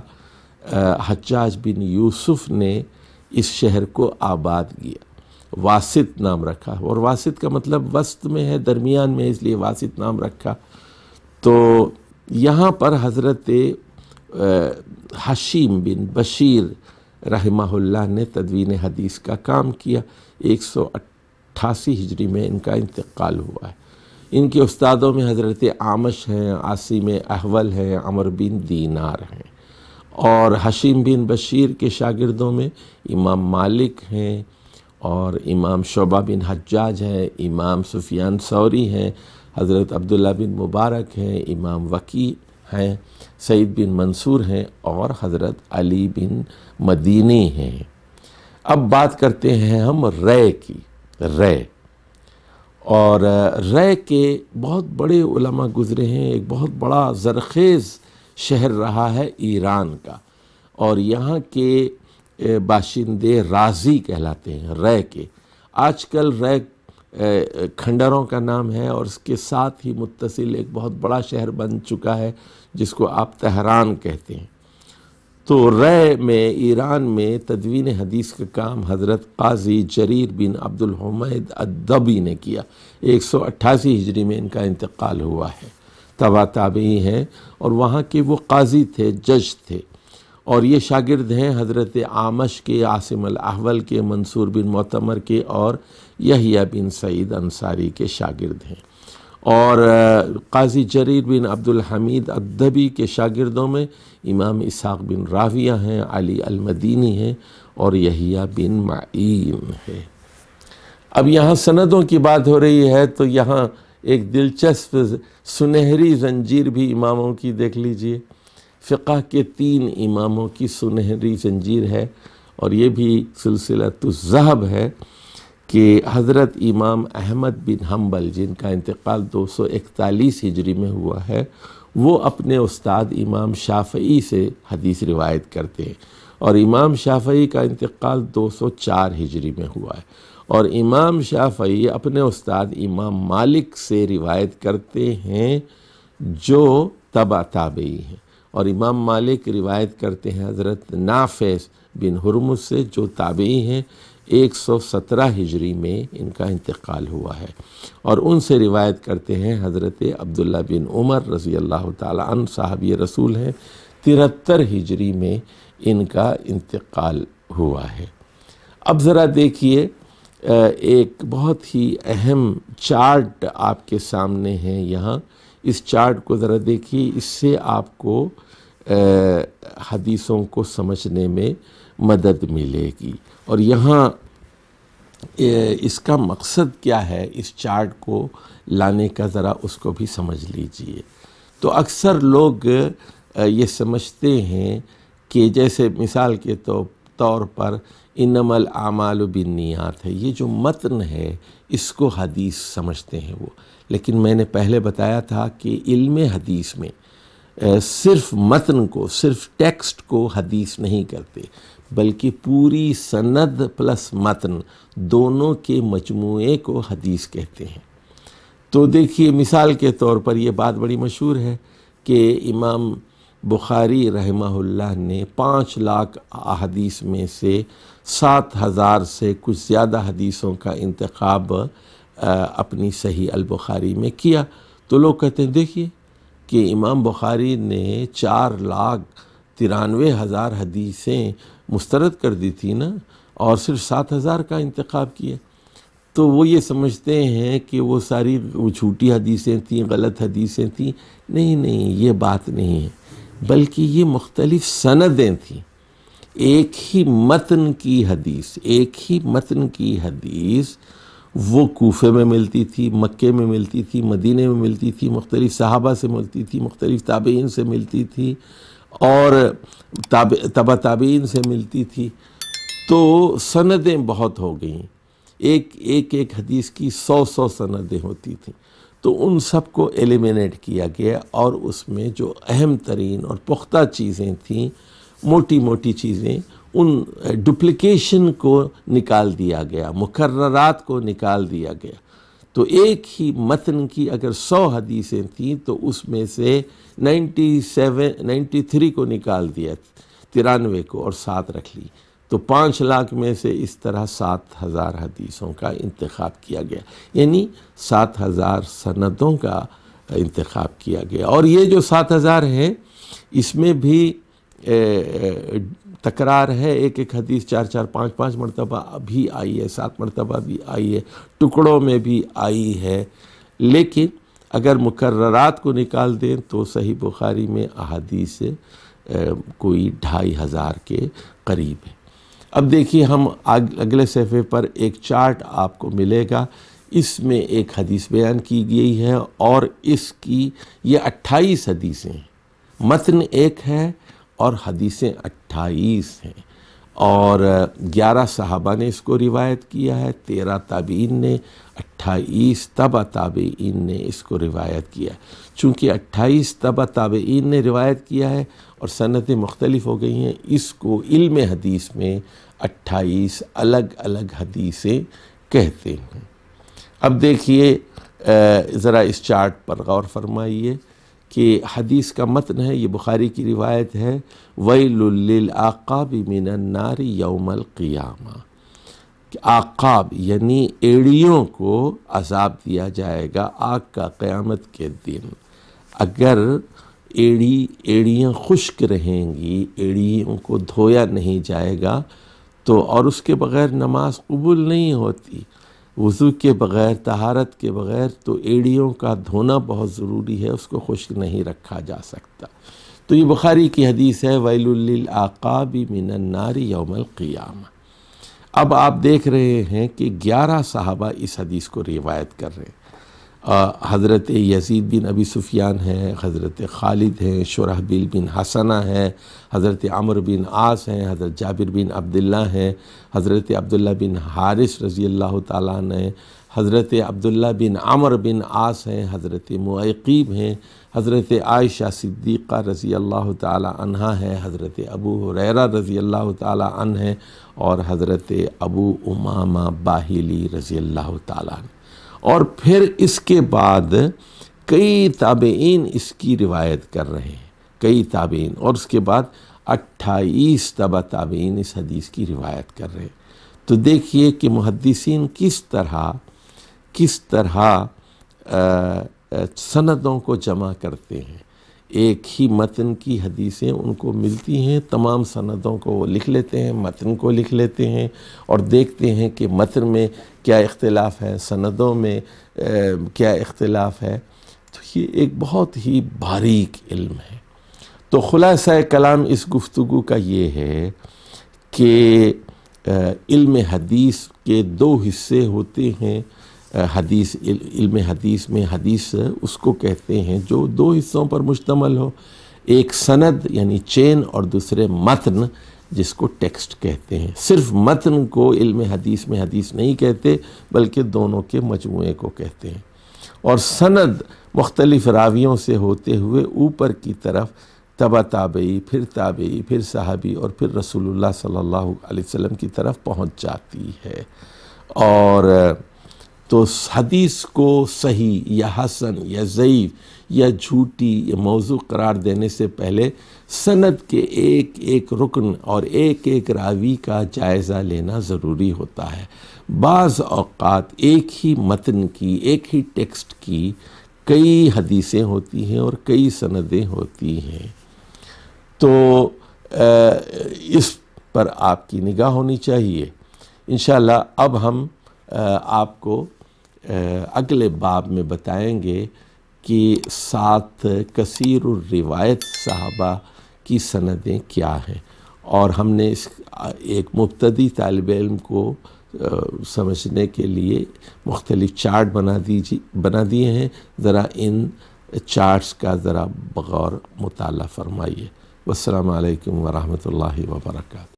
[SPEAKER 1] حجاج بن یوسف نے اس شہر کو آباد کیا، واسط نام رکھا، اور واسط کا مطلب وسط میں ہے، درمیان میں، اس لیے واسط نام رکھا۔ تو یہاں پر حضرت حشیم بن بشیر رحمہ اللہ نے تدوین حدیث کا کام کیا۔ 188 ہجری میں ان کا انتقال ہوا ہے۔ ان کے استادوں میں حضرت اعمش ہیں، عاصم احول ہیں، عمر بن دینار ہیں، اور حشیم بن بشیر کے شاگردوں میں امام مالک ہیں، اور امام شعبہ بن حجاج ہیں، امام سفیان ثوری ہیں، حضرت عبداللہ بن مبارک ہیں، امام وکیع ہیں، سعید بن منصور ہیں، اور حضرت علی بن مدینی ہیں۔ اب بات کرتے ہیں ہم رے کی۔ رے اور رے کے بہت بڑے علماء گزرے ہیں، ایک بہت بڑا زرخیز شہر رہا ہے ایران کا، اور یہاں کے باشندے رازی کہلاتے ہیں رے کے۔ آج کل رے کھنڈروں کا نام ہے، اور اس کے ساتھ ہی متصل ایک بہت بڑا شہر بن چکا ہے جس کو آپ تہران کہتے ہیں۔ تو رے میں، ایران میں تدوین حدیث کا کام حضرت قاضی جریر بن عبد الحمید الدبی نے کیا۔ 188 ہجری میں ان کا انتقال ہوا ہے۔ تبع تابعی ہیں، اور وہاں کے وہ قاضی تھے، جج تھے، اور یہ شاگرد ہیں حضرت اعمش کے، عاصم الاحول کے، منصور بن معتمر کے، اور یحییٰ بن سعید انصاری کے شاگرد ہیں۔ اور قاضی جریر بن عبد الحمید الدبی کے شاگردوں میں امام اسحاق بن راویہ ہیں، علی المدینی ہیں، اور یحییٰ بن معین ہے۔ اب یہاں سندوں کی بات ہو رہی ہے، تو یہاں ایک دلچسپ سنہری زنجیر بھی اماموں کی دیکھ لیجئے۔ فقہ کے 3 اماموں کی سنہری زنجیر ہے، اور یہ بھی سلسلۃ الذہب ہے کہ حضرت امام احمد بن حنبل، جن کا انتقال 241 ہجری میں ہوا ہے، وہ اپنے استاد امام شافعی سے حدیث روایت کرتے ہیں، اور امام شافعی کا انتقال 204 ہجری میں ہوا ہے، اور امام شافعی اپنے استاد امام مالک سے روایت کرتے ہیں جو تبع تابعی ہیں، اور امام مالک روایت کرتے ہیں حضرت نافع بن ہرمز سے جو تابعی ہیں۔ 117 ہجری میں ان کا انتقال ہوا ہے، اور ان سے روایت کرتے ہیں حضرت عبداللہ بن عمر رضی اللہ تعالی عنہ، صحابی رسول ہیں۔ 73 ہجری میں ان کا انتقال ہوا ہے۔ اب ذرا دیکھیے، ایک بہت ہی اہم چارٹ آپ کے سامنے ہے یہاں، اس چارٹ کو ذرا دیکھیے، اس سے آپ کو حدیثوں کو سمجھنے میں مدد ملے گی۔ اور یہاں اس کا مقصد کیا ہے، اس چارٹ کو لانے کا ذرا اس کو بھی سمجھ لیجئے۔ تو اکثر لوگ یہ سمجھتے ہیں کہ جیسے مثال کے طور پر انما الاعمال بالنیات ہے، یہ جو متن ہے اس کو حدیث سمجھتے ہیں وہ. لیکن میں نے پہلے بتایا تھا کہ علم حدیث میں صرف متن کو، صرف ٹیکسٹ کو حدیث نہیں کرتے، بلکہ پوری سند پلس متن دونوں کے مجموعے کو حدیث کہتے ہیں. تو دیکھیے مثال کے طور پر یہ بات بڑی مشہور ہے کہ امام بخاری رحمہ اللہ نے 5 لاکھ احادیث میں سے 7,000 سے کچھ زیادہ حدیثوں کا انتخاب اپنی صحیح البخاری میں کیا. تو لوگ کہتے ہیں دیکھیے کہ امام بخاری نے 4,93,000 حدیثیں مسترد کر دی تھی نا، اور صرف 7,000 کا انتخاب کیا. تو وہ یہ سمجھتے ہیں کہ وہ ساری جھوٹی حدیثیں تھیں، غلط حدیثیں تھیں. نہیں، یہ بات نہیں ہے، بلکہ یہ مختلف سندیں تھیں. ایک ہی متن کی حدیث وہ کوفے میں ملتی تھی، مکے میں ملتی تھی، مدینے میں ملتی تھی، مختلف صحابہ سے ملتی تھی، مختلف تابعین سے ملتی تھی، اور تبع تابعین سے ملتی تھی. تو سندیں بہت ہو گئیں، ایک حدیث کی 100 سندیں ہوتی تھیں. تو ان سب کو ایلیمینیٹ کیا گیا، اور اس میں جو اہم ترین اور پختہ چیزیں تھیں، موٹی چیزیں، ان ڈپلیکیشن کو نکال دیا گیا، مکررات کو نکال دیا گیا. تو ایک ہی متن کی اگر 100 حدیثیں تھیں تو اس میں سے 93 کو نکال دیا، 93 کو، اور 7 رکھ لی. تو 5 لاکھ میں سے اس طرح 7,000 حدیثوں کا انتخاب کیا گیا، یعنی 7,000 سندوں کا انتخاب کیا گیا. اور یہ جو 7,000 ہے اس میں بھی تکرار ہے، ایک حدیث 4 5 مرتبہ بھی آئی ہے، 7 مرتبہ بھی آئی ہے، ٹکڑوں میں بھی آئی ہے. لیکن اگر مکررات کو نکال دیں تو صحیح بخاری میں احادیث کوئی 2,500 کے قریب ہے. اب دیکھیے ہم اگلے صفحے پر ایک چارٹ آپ کو ملے گا، اس میں ایک حدیث بیان کی گئی ہے، اور اس کی یہ 28 حدیثیں ہیں. متن ایک ہے اور حدیثیں 28 ہیں، اور 11 صحابہ نے اس کو روایت کیا ہے، 13 تابعین نے، 28 تبع تابعین نے اس کو روایت کیا. چونکہ 28 تبع تابعین نے روایت کیا ہے اور سندیں مختلف ہو گئی ہیں، اس کو علم حدیث میں 28 الگ حدیثیں کہتے ہیں. اب دیکھیے ذرا اس چارٹ پر غور فرمائیے کہ حدیث کا متن ہے، یہ بخاری کی روایت ہے، وَيْلٌ لِّلْعَقَابِ مِنَ النَّارِ يَوْمَ الْقِيَامَةِ. عقاب یعنی ایڑیوں کو عذاب دیا جائے گا آگ کا قیامت کے دن. اگر ایڑیاں خشک رہیں گی، ایڑیوں کو دھویا نہیں جائے گا تو، اور اس کے بغیر نماز قبول نہیں ہوتی، وضو کے بغیر، طہارت کے بغیر، تو ایڑیوں کا دھونا بہت ضروری ہے، اس کو خشک نہیں رکھا جا سکتا. تو یہ بخاری کی حدیث ہے، وَيْلٌ لِّلْعَقَابِ مِنَ النَّارِ يَوْمَ الْقِيَامَةِ. اب آپ دیکھ رہے ہیں کہ 11 صحابہ اس حدیث کو روایت کر رہے ہیں. حضرت یزید بن ابی سفیان ہیں، حضرت خالد ہیں، شرحبیل بن حسنہ ہیں، حضرت عمرو بن عاص ہیں، حضرت جابر بن عبداللہ ہیں، حضرت عبداللہ بن حارث رضی اللہ تعالیٰ عنہ ہیں، حضرت عبداللہ بن عمرو بن عاص ہیں، حضرت معیقیب ہیں، حضرت عائشہ صدیقہ رضی اللہ تعالیٰ عنہا ہے، حضرت ابو ہریرہ رضی اللہ تعالیٰ عنہ ہیں، اور حضرت ابو امامہ باہلی رضی اللہ تعالیٰ عنہ. اور پھر اس کے بعد کئی تابعین اس کی روایت کر رہے ہیں، کئی تابعین، اور اس کے بعد 28 تبع تابعین اس حدیث کی روایت کر رہے ہیں. تو دیکھیے کہ محدثین کس طرح سندوں کو جمع کرتے ہیں. ایک ہی متن کی حدیثیں ان کو ملتی ہیں، تمام سندوں کو وہ لکھ لیتے ہیں، متن کو لکھ لیتے ہیں، اور دیکھتے ہیں کہ متن میں کیا اختلاف ہے، سندوں میں کیا اختلاف ہے. تو یہ ایک بہت ہی باریک علم ہے. تو خلاصہ کلام اس گفتگو کا یہ ہے کہ علم حدیث کے 2 حصے ہوتے ہیں. علم حدیث میں حدیث اس کو کہتے ہیں جو 2 حصوں پر مشتمل ہو، ایک سند یعنی چین، اور دوسرے متن جس کو ٹیکسٹ کہتے ہیں۔ صرف متن کو علم حدیث میں حدیث نہیں کہتے، بلکہ دونوں کے مجموعے کو کہتے ہیں۔ اور سند مختلف راویوں سے ہوتے ہوئے اوپر کی طرف تبع تابعی، پھر صحابی اور پھر رسول اللہ صلی اللہ علیہ وسلم کی طرف پہنچ جاتی ہے۔ اور تو حدیث کو صحیح یا حسن یا ضعیف یا جھوٹی یا موضوع قرار دینے سے پہلے سند کے ایک ایک رکن اور ایک ایک راوی کا جائزہ لینا ضروری ہوتا ہے۔ بعض اوقات ایک ہی متن کی، ایک ہی ٹیکسٹ کی کئی حدیثیں ہوتی ہیں اور کئی سندیں ہوتی ہیں، تو اس پر آپ کی نگاہ ہونی چاہیے۔ انشاءاللہ اب ہم آپ کو اگلے باب میں بتائیں گے کہ 7 کثیر الروایت صحابہ کی سندیں کیا ہیں، اور ہم نے ایک مبتدی طالب علم کو سمجھنے کے لیے مختلف چارٹ بنا دیے ہیں۔ ذرا ان چارٹس کا ذرا بغور مطالعہ فرمائیے۔ والسلام علیکم ورحمۃ اللہ وبرکاتہ۔